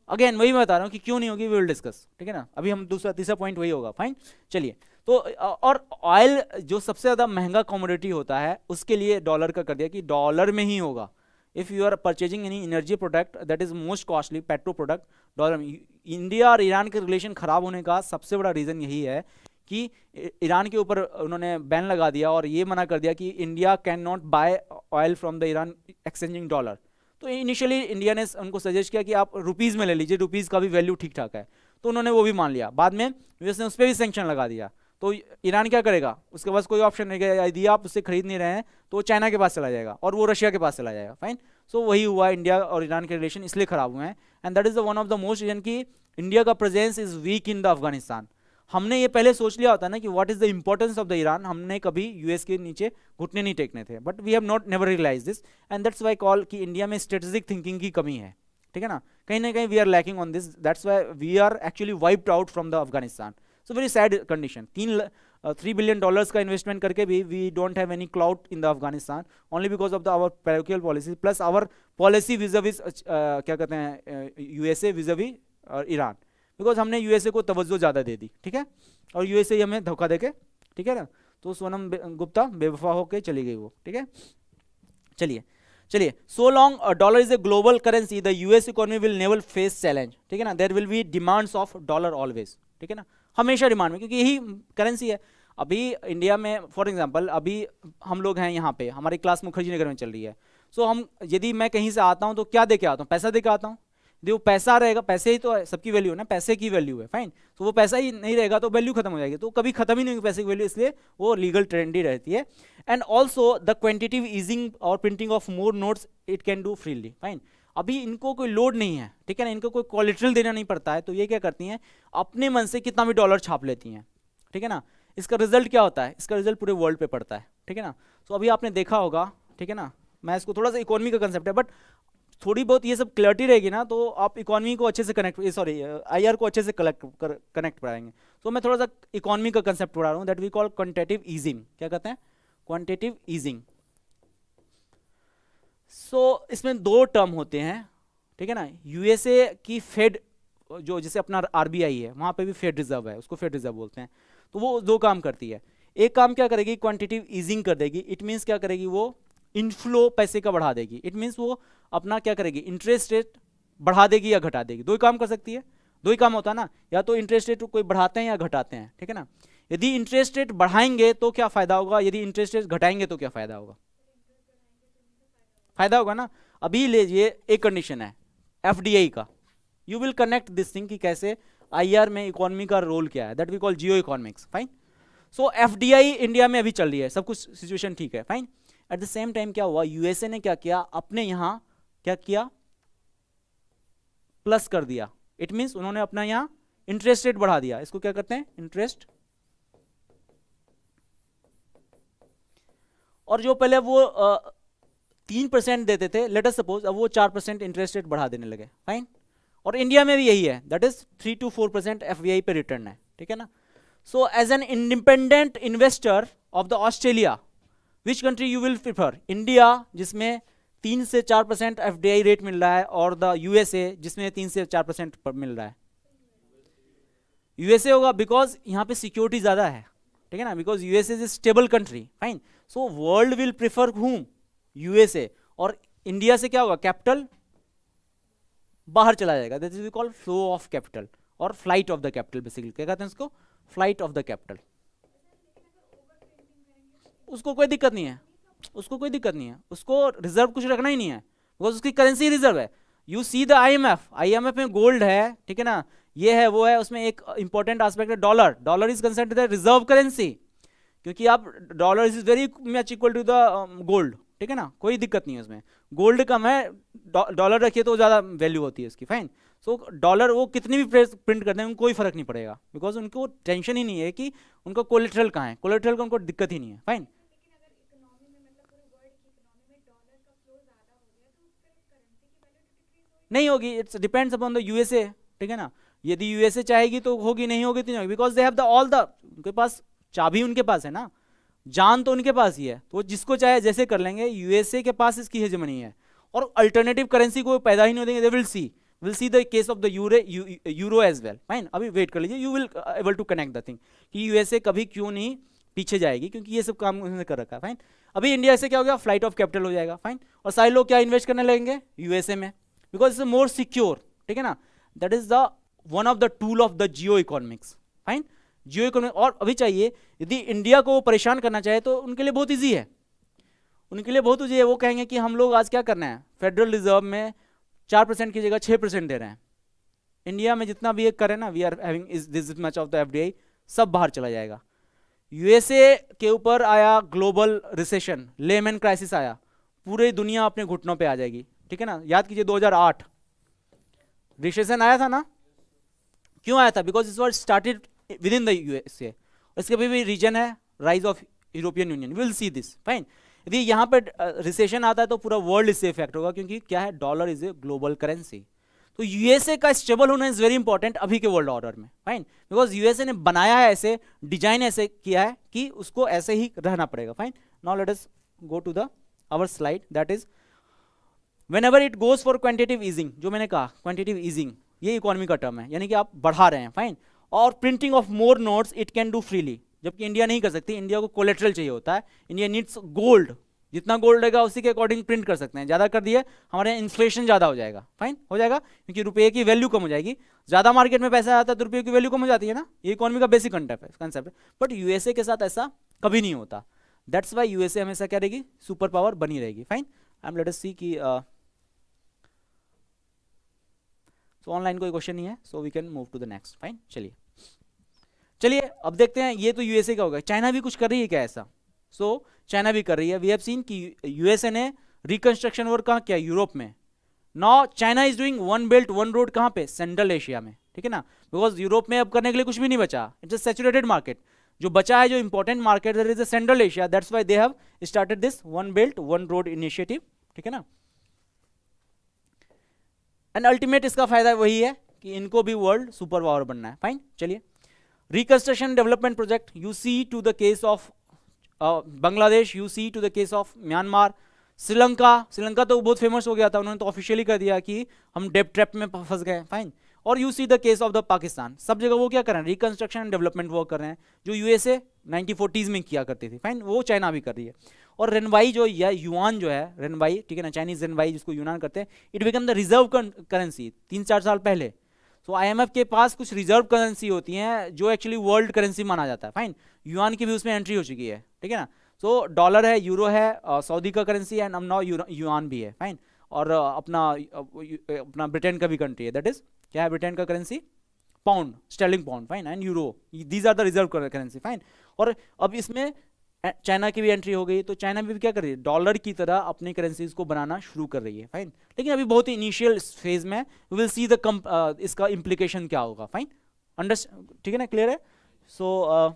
अगेन वही मैं बता रहा हूँ कि क्यों नहीं होगी, वी विल डिस्कस, ठीक है ना। अभी हम दूसरा तीसरा पॉइंट वही होगा। फाइन, चलिए, तो और ऑयल जो सबसे ज़्यादा महंगा कमोडिटी होता है उसके लिए डॉलर का कर दिया कि डॉलर में ही होगा। If you are purchasing any energy product that is most costly, petro product, dollar में। इंडिया और ईरान के रिलेशन खराब होने का सबसे बड़ा रीज़न यही है कि ईरान के ऊपर उन्होंने बैन लगा दिया और ये मना कर दिया कि India can not buy oil from the Iran exchanging dollar. तो इनिशियली इंडिया ने उनको सजेस्ट किया कि आप रुपीज़ में ले लीजिए, रुपीज़ का भी वैल्यू ठीक ठाक है, तो उन्होंने वो भी मान लिया। बाद में यूएस ने उस पर भी सेंक्शन लगा दिया, तो ईरान क्या करेगा, उसके पास कोई ऑप्शन नहीं है, यदि आप उससे खरीद नहीं रहे हैं तो वो चाइना के पास चला जाएगा और वो रशिया के पास चला जाएगा। फाइन, सो वही हुआ, इंडिया और ईरान के रिलेशन इसलिए खराब हुए हैं, and that is the one of the most reason कि इंडिया का presence is weak in the Afghanistan. हमने ये पहले सोच लिया होता ना कि what is the importance of the Iran, हमने कभी यूएस के नीचे घुटने नहीं टेकने थे, but we have not never realise this, and that's why call कि इंडिया में स्ट्रेटेजिक थिंकिंग की कमी है, ठीक है ना कहीं we are lacking on this, that's why we are actually wiped out from the Afghanistan. So very sad condition. $3 billion का इन्वेस्टमेंट करके भी we don't have any clout in the Afghanistan only because of the our parochial policy plus our policy vis क्या कहते हैं USA vis Iran, because हमने USA को तवज्जो ज़्यादा दे दी, ठीक है, और यूएसए हमें धोखा देके, ठीक है ना। तो सोनम गुप्ता बेवफा होके चली गई वो, ठीक है। चलिए so long dollar is a global currency the US economy will never face challenge, ठीक है ना। There will be demands of dollar always, ठीक है ना, हमेशा डिमांड में, क्योंकि यही करेंसी है। अभी इंडिया में फॉर एग्जांपल अभी हम लोग हैं यहाँ पे, हमारी क्लास मुखर्जी नगर में चल रही है। सो हम यदि मैं कहीं से आता हूँ तो क्या दे के आता हूँ, पैसा दे के आता हूँ। यदि वो पैसा रहेगा, पैसे ही तो है, सबकी वैल्यू है ना, पैसे की वैल्यू है, फाइन। तो वो पैसा ही नहीं रहेगा तो वैल्यू खत्म हो जाएगी, तो कभी खत्म ही नहीं होगी पैसे की वैल्यू, इसलिए वो लीगल ट्रेंडी रहती है। And also the quantitative easing और printing of more notes it can do freely, fine. अभी इनको कोई लोड नहीं है, ठीक है ना, इनको कोई कोलेटरल देना नहीं पड़ता है, तो ये क्या करती हैं, अपने मन से कितना भी डॉलर छाप लेती हैं, ठीक है ना। इसका रिजल्ट क्या होता है, इसका रिजल्ट पूरे वर्ल्ड पे पड़ता है, ठीक है ना। तो अभी आपने देखा होगा, ठीक है ना, मैं इसको थोड़ा सा इकोनॉमी का कंसेप्ट है, बट थोड़ी बहुत ये सब क्लैरिटी रहेगी ना, तो आप इकोनॉमी को अच्छे से कनेक्ट, सॉरी आईआर को अच्छे से कनेक्ट कराएंगे। तो मैं थोड़ा सा इकोनॉमी का कंसेप्ट पढ़ा रहा हूँ, that we call quantitative easing. क्या कहते हैं, क्वांटिटेटिव ईजिंग। सो इसमें दो टर्म होते हैं, ठीक है ना। यूएसए की फेड, जो जैसे अपना आरबीआई है, वहां पे भी फेड रिजर्व है, उसको फेड रिजर्व बोलते हैं। तो वो दो काम करती है, एक काम क्या करेगी, क्वांटिटेटिव ईजिंग कर देगी। इट मींस क्या करेगी, वो इनफ्लो पैसे का बढ़ा देगी। इट मींस वो अपना क्या करेगी, इंटरेस्ट रेट बढ़ा देगी या घटा देगी, दो ही काम कर सकती है, दो ही काम होता है ना, या तो इंटरेस्ट रेट कोई बढ़ाते हैं या घटाते हैं, ठीक है ना। यदि इंटरेस्ट रेट बढ़ाएंगे तो क्या फायदा होगा, यदि इंटरेस्ट रेट घटाएंगे तो क्या फायदा होगा, फायदा होगा ना। अभी लीजिए एक कंडीशन है एफडीआई का, you will connect this thing कि कैसे आईआर में इकोनॉमी का रोल क्या है, that we call geo economics, fine. So FDI India में अभी चल रही है, सब कुछ सिचुएशन ठीक है, fine. Eight the same time क्या हुआ, यूएसए ने क्या किया, अपने यहां क्या किया, प्लस कर दिया। इट मींस उन्होंने अपना यहां इंटरेस्ट रेट बढ़ा दिया, इसको क्या करते हैं, इंटरेस्ट। और जो पहले वो 3% देते थे, लेट अस सपोज, अब वो 4% इंटरेस्ट रेट बढ़ा देने लगे, फाइन। और इंडिया में भी यही है, दैट इज 3 to 4% एफबीआई पे रिटर्न है, ठीक है ना। So as an independent investor of the Australia, which country you will prefer, India जिसमें 3 से 4% एफडीआई रेट मिल रहा है, और द यूएसए जिसमें 3 से 4% मिल रहा है, यूएसए होगा, बिकॉज यहां पे सिक्योरिटी ज्यादा है, ठीक है ना, because USA is a stable country, fine. So world will prefer whom, USA. और इंडिया से क्या होगा, कैपिटल बाहर चला जाएगा, that is we call flow of capital और flight of the capital, basically क्या कहते हैं इसको, फ्लाइट ऑफ द कैपिटल। उसको कोई दिक्कत नहीं है, उसको कोई दिक्कत नहीं है, उसको रिजर्व कुछ रखना ही नहीं है, बिकॉज उसकी करेंसी रिजर्व है। You see the IMF, IMF में गोल्ड है, ठीक है ना, ये है वो है, उसमें एक इंपॉर्टेंट एस्पेक्ट है dollar, dollar is considered the reserve currency, क्योंकि आप dollar is very much equal to the gold, ठीक है ना, कोई दिक्कत नहीं है उसमें। गोल्ड कम है, डॉलर रखिए तो ज़्यादा वैल्यू होती है उसकी, फाइन। सो डॉलर वो कितनी भी प्रिंट कर दें उनको कोई फर्क नहीं पड़ेगा, बिकॉज उनको टेंशन ही नहीं है कि उनका कोलेट्रल कहाँ है, कोलेट्रल का उनको दिक्कत ही नहीं है, फाइन। नहीं होगी, it's depends upon the USA, ठीक है ना। यदि यूएसए चाहेगी तो होगी, नहीं होगी तो नहीं होगी, because they have the all the, उनके पास चाबी उनके पास है ना, जान तो उनके पास ही है, तो जिसको चाहे जैसे कर लेंगे। यूएसए के पास इसकी हेजेमनी है, और अल्टरनेटिव करेंसी को पैदा ही नहीं देंगे, they will see the case of the euro as well, fine. अभी वेट कर लीजिए, you will able to connect the thing कि यूएसए कभी क्यों नहीं पीछे जाएगी, क्योंकि ये सब काम उन्होंने कर रखा है, फाइन। अभी इंडिया से क्या हो गया, फ्लाइट ऑफ कैपिटल हो जाएगा, फाइन। और सारे लोग क्या इन्वेस्ट करने लगेंगे, यूएसए में, बिकॉज इट्स मोर सिक्योर, ठीक है ना। That is the one of the tool of the Jio economics, fine, Jio economic. और अभी चाहिए, यदि इंडिया को परेशान करना चाहे तो उनके लिए बहुत इजी है, उनके लिए बहुत इजी है। वो कहेंगे कि हम लोग आज क्या करना है, फेडरल रिजर्व में 4% की जगह 6% दे रहे हैं, इंडिया में जितना भी एक करें ना, we are having is this much of the FDI, सब बाहर चला जाएगा। यूएसए के ऊपर आया ग्लोबल रिसेशन, लेमन क्राइसिस आया, पूरी दुनिया अपने घुटनों पे आ जाएगी, ठीक है ना। याद कीजिए 2008 रिसेशन आया था ना, क्यों आया था, because it was started with in the USA. इसके भी रीजन है rise of European union, will see this, fine. यदि यहाँ पे रिसेशन आता है तो पूरा वर्ल्ड इससे इफेक्ट होगा, क्योंकि क्या है, dollar is a global currency. तो यूएसए का स्टेबल होना इज वेरी इंपॉर्टेंट अभी के वर्ल्ड ऑर्डर में, फाइन, बिकॉज यूएसए ने बनाया है ऐसे, डिजाइन ऐसे किया है कि उसको ऐसे ही रहना पड़ेगा, fine. Now let us go to the our slide, that is whenever it goes for quantitative easing, जो मैंने कहा क्वांटिटेटिव ईजिंग ये इकोनॉमी का टर्म है, यानी कि आप बढ़ा रहे हैं, फाइन। और printing of more notes it can do freely, जबकि इंडिया नहीं कर सकती, इंडिया को कोलेट्रल चाहिए होता है, इंडिया नीड्स गोल्ड, जितना गोल्ड रहेगा उसी के अकॉर्डिंग प्रिंट कर सकते हैं, ज़्यादा कर दिए हमारे यहाँ इन्फ्लेशन ज़्यादा हो जाएगा, फाइन हो जाएगा, क्योंकि रुपये की वैल्यू कम हो जाएगी, ज़्यादा मार्केट में पैसा आता है तो रुपये की वैल्यू कम हो जाती है ना, ये इकोनॉमी का बेसिक कंसेप्ट है। बट यूएसए के साथ ऐसा कभी नहीं होता, दैट्स वाई यूएसए हमेशा क्या रहेगी, सुपर पावर बनी रहेगी, fine. I am let us see कि तो ऑनलाइन कोई क्वेश्चन नहीं है, so we can move to the next. Fine, चलिए अब देखते हैं, ये तो यूएसए का होगा, चाइना भी कुछ कर रही है क्या ऐसा? सो चाइना भी कर रही है। वी हैव सीन कि यूएसए ने रिकंस्ट्रक्शन वर्क कहाँ किया? यूरोप में। Now China is doing one belt one road कहाँ पे? सेंट्रल एशिया में, ठीक है ना, बिकॉज यूरोप में अब करने के लिए कुछ भी नहीं बचा, इट्स अ सैचुरेटेड मार्केट। जो बचा है, जो important market, that is central Asia, that's why they have started this one belt one road initiative, ठीक है ना। एंड अल्टीमेट इसका फायदा वही है कि इनको भी वर्ल्ड सुपर पावर बनना है। फाइन, चलिए reconstruction development project, you see to the case of Bangladesh, you see to the case of Myanmar, Sri Lanka तो बहुत फेमस हो गया था, उन्होंने तो ऑफिशियली कर दिया कि हम डेब्ट ट्रैप में फंस गए। फाइन, और you see the case of the Pakistan, सब जगह वो क्या कर रहे हैं? रिकंस्ट्रक्शन एंड डेवलपमेंट वर्क कर रहे हैं, जो यूएसए 1940s में किया करती थी। फाइन, वो चाइना भी कर रही है। और रेनवाई जो या युआन जो है, रेनवाई, ठीक है ना, चाइनीज रेनवाई जिसको यूनान करते हैं, it become the reserve currency 3-4 साल पहले। तो आईएमएफ के पास कुछ रिजर्व करेंसी होती हैं जो एक्चुअली वर्ल्ड करेंसी माना जाता है। फाइन, युआन की भी उसमें एंट्री हो चुकी है, ठीक है ना। सो डॉलर है, यूरो है, सऊदी का करेंसी है, एंड नाउ युआन भी है। फाइन, और अपना ब्रिटेन का भी कंट्री है, दैट इज क्या है ब्रिटेन का currency? Pound, sterling pound. Fine, and euro, these are the reserve currency. Fine, और अब इसमें चाइना की भी एंट्री हो गई, तो चाइना भी क्या कर रही है? डॉलर की तरह अपनी करेंसीज को बनाना शुरू कर रही है। फाइन, लेकिन अभी बहुत ही इनिशियल फेज में, वी विल सी द इसका इम्प्लीकेशन क्या होगा। फाइन, अंडरस्टैंड, ठीक है ना, क्लियर है? सो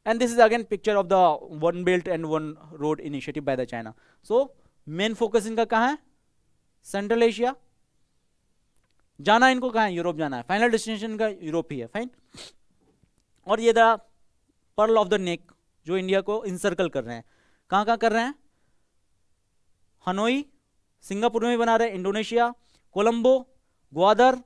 and this is again picture of the one belt and one road initiative by the China. So main focus इनका कहाँ है? Central Asia. जाना इनको कहाँ है? यूरोप जाना है, फाइनल डेस्टिनेशन का यूरोप ही है। फाइन, और ये द पर्ल ऑफ द नेक जो इंडिया को इंसर्कल कर रहे हैं, कहाँ कहाँ कर रहे हैं? हनोई, सिंगापुर में भी बना रहे हैं, इंडोनेशिया, कोलंबो, ग्वादर,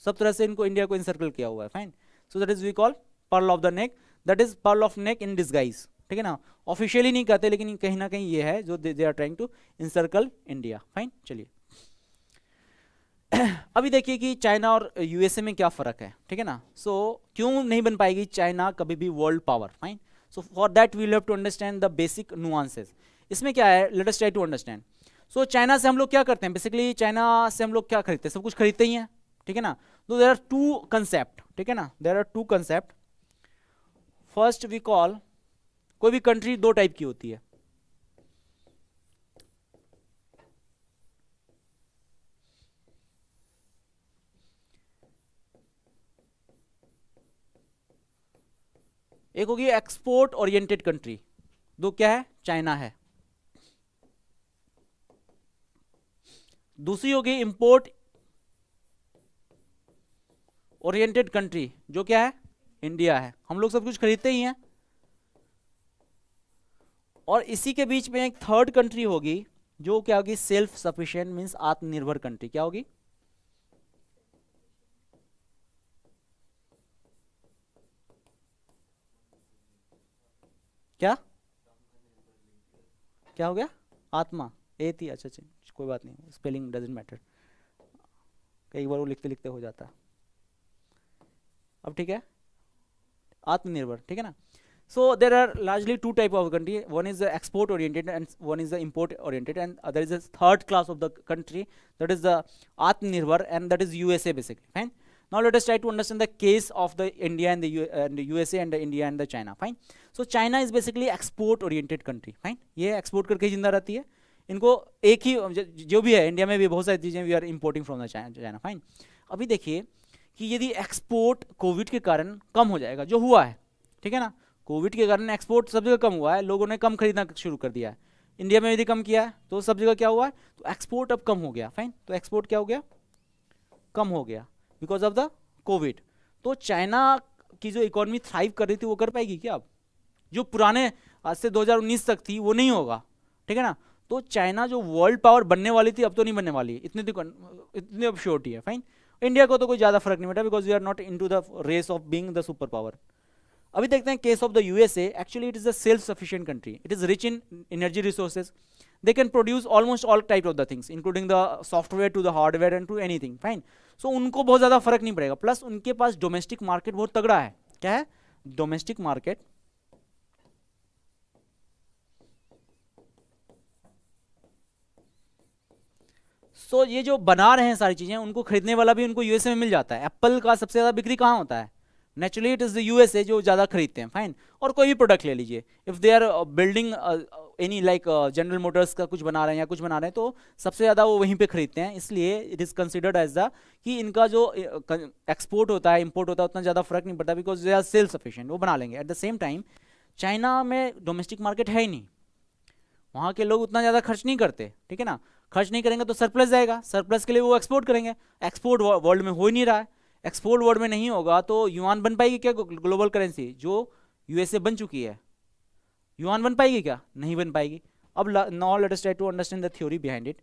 सब तरह से इनको इंडिया को इंसर्कल किया हुआ है। Fine, so that is we call pearl of the neck, that is pearl of neck in disguise, ठीक है ना। ऑफिशियली नहीं कहते, लेकिन कहीं ना कहीं ये है जो they are trying to encircle India. Fine, चलिए अभी देखिए कि चाइना और यूएसए में क्या फर्क है, ठीक है ना। सो क्यों नहीं बन पाएगी चाइना कभी भी world power? Fine, so for that we have to understand the basic nuances. इसमें क्या है, let us try to understand. So China से हम लोग क्या करते हैं? बेसिकली चाइना से हम लोग क्या खरीदते हैं? सब कुछ खरीदते ही हैं, ठीक है ना। तो देयर आर टू कंसेप्ट, ठीक है ना, there are two concept. First we call, कोई भी कंट्री दो टाइप की होती है, एक होगी एक्सपोर्ट ओरिएंटेड कंट्री, दो क्या है? चाइना है। दूसरी होगी इंपोर्ट ओरिएंटेड कंट्री, जो क्या है? इंडिया है। हम लोग सब कुछ खरीदते ही हैं। और इसी के बीच में एक थर्ड कंट्री होगी जो क्या होगी? सेल्फ सफिशिएंट, मींस आत्मनिर्भर कंट्री। क्या होगी? क्या क्या हो गया? आत्मा, ए थी, अच्छा अच्छा, कोई बात नहीं, स्पेलिंग डजंट मैटर, कई बार वो लिखते लिखते हो जाता। अब ठीक है, आत्मनिर्भर, ठीक है ना। So there are largely two type of country. One is the export oriented and one is the import oriented, and there is a third class of the country, that is the Atmanirbhar, and that is USA basically. Fine. Now let us try to understand the case of the India and the USA and the India and the China. Fine. So China is basically export oriented country. Fine. ये export करके जिंदा रहती है। इनको एक ही जो भी है, इंडिया में भी बहुत सारी चीजें we are importing from the China. Fine, अभी देखिए कि यदि एक्सपोर्ट कोविड के कारण कम हो जाएगा, जो हुआ है, ठीक है ना, कोविड के कारण एक्सपोर्ट सब जगह कम हुआ है, लोगों ने कम खरीदना शुरू कर दिया है, इंडिया में यदि कम किया है तो सब जगह क्या हुआ है? तो एक्सपोर्ट अब कम हो गया। फाइन, तो एक्सपोर्ट क्या हो गया? कम हो गया बिकॉज ऑफ द कोविड। तो चाइना की जो इकोनॉमी थ्राइव कर रही थी वो कर पाएगी क्या अब? जो पुराने आज से 2019 तक थी वो नहीं होगा, ठीक है ना। तो चाइना जो वर्ल्ड पावर बनने वाली थी अब तो नहीं बनने वाली, इतनी अब श्योरिटी है। फाइन, इंडिया को तो कोई ज्यादा फर्क नहीं पड़ता because we are not into the race of being the super power. अभी देखते हैं case of the USA, actually it is a self sufficient country, it is rich in energy resources, they can produce almost all type of the things including the software to the hardware and to anything. Fine, so उनको बहुत ज्यादा फर्क नहीं पड़ेगा, plus उनके पास domestic market बहुत तगड़ा है। क्या है? Domestic market. सो ये जो बना रहे हैं सारी चीजें, उनको खरीदने वाला भी उनको यूएसए में मिल जाता है। एप्पल का सबसे ज्यादा बिक्री कहाँ होता है? Naturally it is the USA जो ज्यादा खरीदते हैं, फाइन। और कोई भी प्रोडक्ट ले लीजिए, if they are building any like General Motors का कुछ बना रहे हैं या कुछ बना रहे हैं, तो सबसे ज्यादा वो वहीं पे खरीदते हैं। इसलिए it is considered as the कि इनका जो एक्सपोर्ट होता है, इंपोर्ट होता है, उतना ज्यादा फर्क नहीं पड़ता, because they are self sufficient, वो बना लेंगे। At the same time China में डोमेस्टिक मार्केट है ही नहीं, वहाँ के लोग उतना ज़्यादा खर्च नहीं करते, ठीक है ना। खर्च नहीं करेंगे तो सरप्लस जाएगा, सरप्लस के लिए वो एक्सपोर्ट करेंगे। एक्सपोर्ट वर्ल्ड में हो ही नहीं रहा है, एक्सपोर्ट वर्ल्ड में नहीं होगा तो युआन बन पाएगी क्या ग्लोबल करेंसी, जो यूएसए बन चुकी है? युआन बन पाएगी क्या? नहीं बन पाएगी। अब now let us try to understand the theory behind it.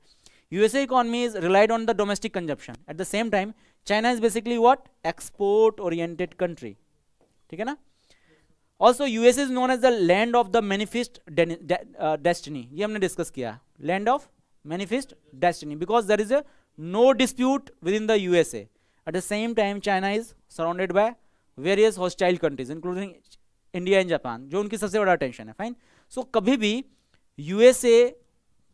USA economy is relied on the domestic consumption, at the same time China is basically what? Export oriented country, ठीक है ना। Also USA is known as the land of the manifest destiny, ये हमने discuss किया, land of manifest destiny, because there is no dispute with in the USA. At the same time China is surrounded by various hostile countries including India and Japan, जो उनकी सबसे बड़ा tension है, fine. सो कभी भी USA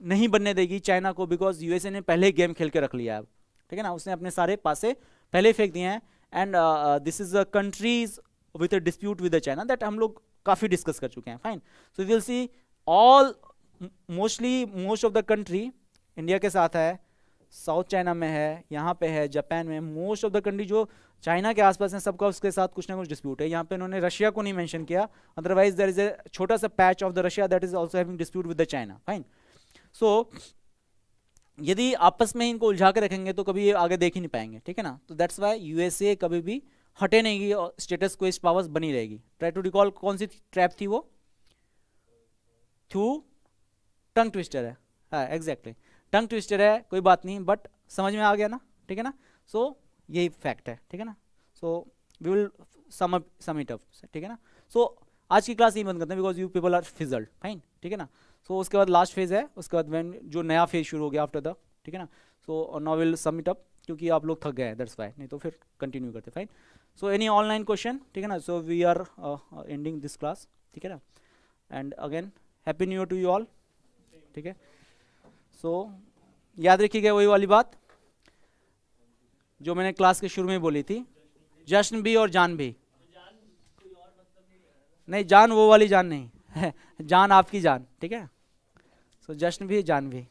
नहीं बनने देगी चाइना को, बिकॉज यूएसए ने पहले गेम खेल के रख लिया है, ठीक है ना। उसने अपने सारे पासे पहले फेंक दिए हैं, and this is a countries with a dispute with China, that हम लोग काफी डिस्कस कर चुके हैं, fine. So we will see all most of the country India के साथ है, साउथ चाइना में है, यहाँ पे है, जापान में, मोस्ट ऑफ द कंट्री जो चाइना के आसपास हैं, सबका उसके साथ कुछ ना कुछ डिस्प्यूट है। यहाँ पे उन्होंने रशिया को नहीं मेंशन किया, अदरवाइज देयर इज अ छोटा सा patch of the Russia that is also having dispute with the China, fine. So यदि आपस में इनको उलझा के रखेंगे तो कभी ये आगे देख ही नहीं पाएंगे, ठीक है ना। तो दैट्स वाई यूएसए कभी भी हटे नहीं गई और स्टेटस क्वेस्ट पावर्स बनी रहेगी। ट्राई टू रिकॉल कौन सी ट्रैप थी वो? थ्रू टंग ट्विस्टर है, हाँ एग्जैक्टली, टंग ट्विस्टर है, कोई बात नहीं, बट समझ में आ गया ना, ठीक है ना। सो यही फैक्ट है, ठीक है ना। So we will sum it up, ठीक है ना। सो आज की क्लास यही बंद करते हैं, because you people are fizzled, fine, ठीक है ना। सो उसके बाद लास्ट फेज है, उसके बाद व्हेन जो नया फेज शुरू हो गया आफ्टर द, ठीक है ना। So now will sum it up, क्योंकि आप लोग थक गए हैं, दैट्स वाई, नहीं तो फिर कंटिन्यू करते, fine. So any online question, ठीक है ना। So we are ending this class, ठीक है ना। And again happy new year to you all, ठीक है। सो याद रखिएगा वही वाली बात जो मैंने क्लास के शुरू में बोली थी, जश्न भी और जान भी। नहीं, जान वो वाली जान नहीं है, जान आपकी जान, ठीक है। सो जश्न भी जान भी।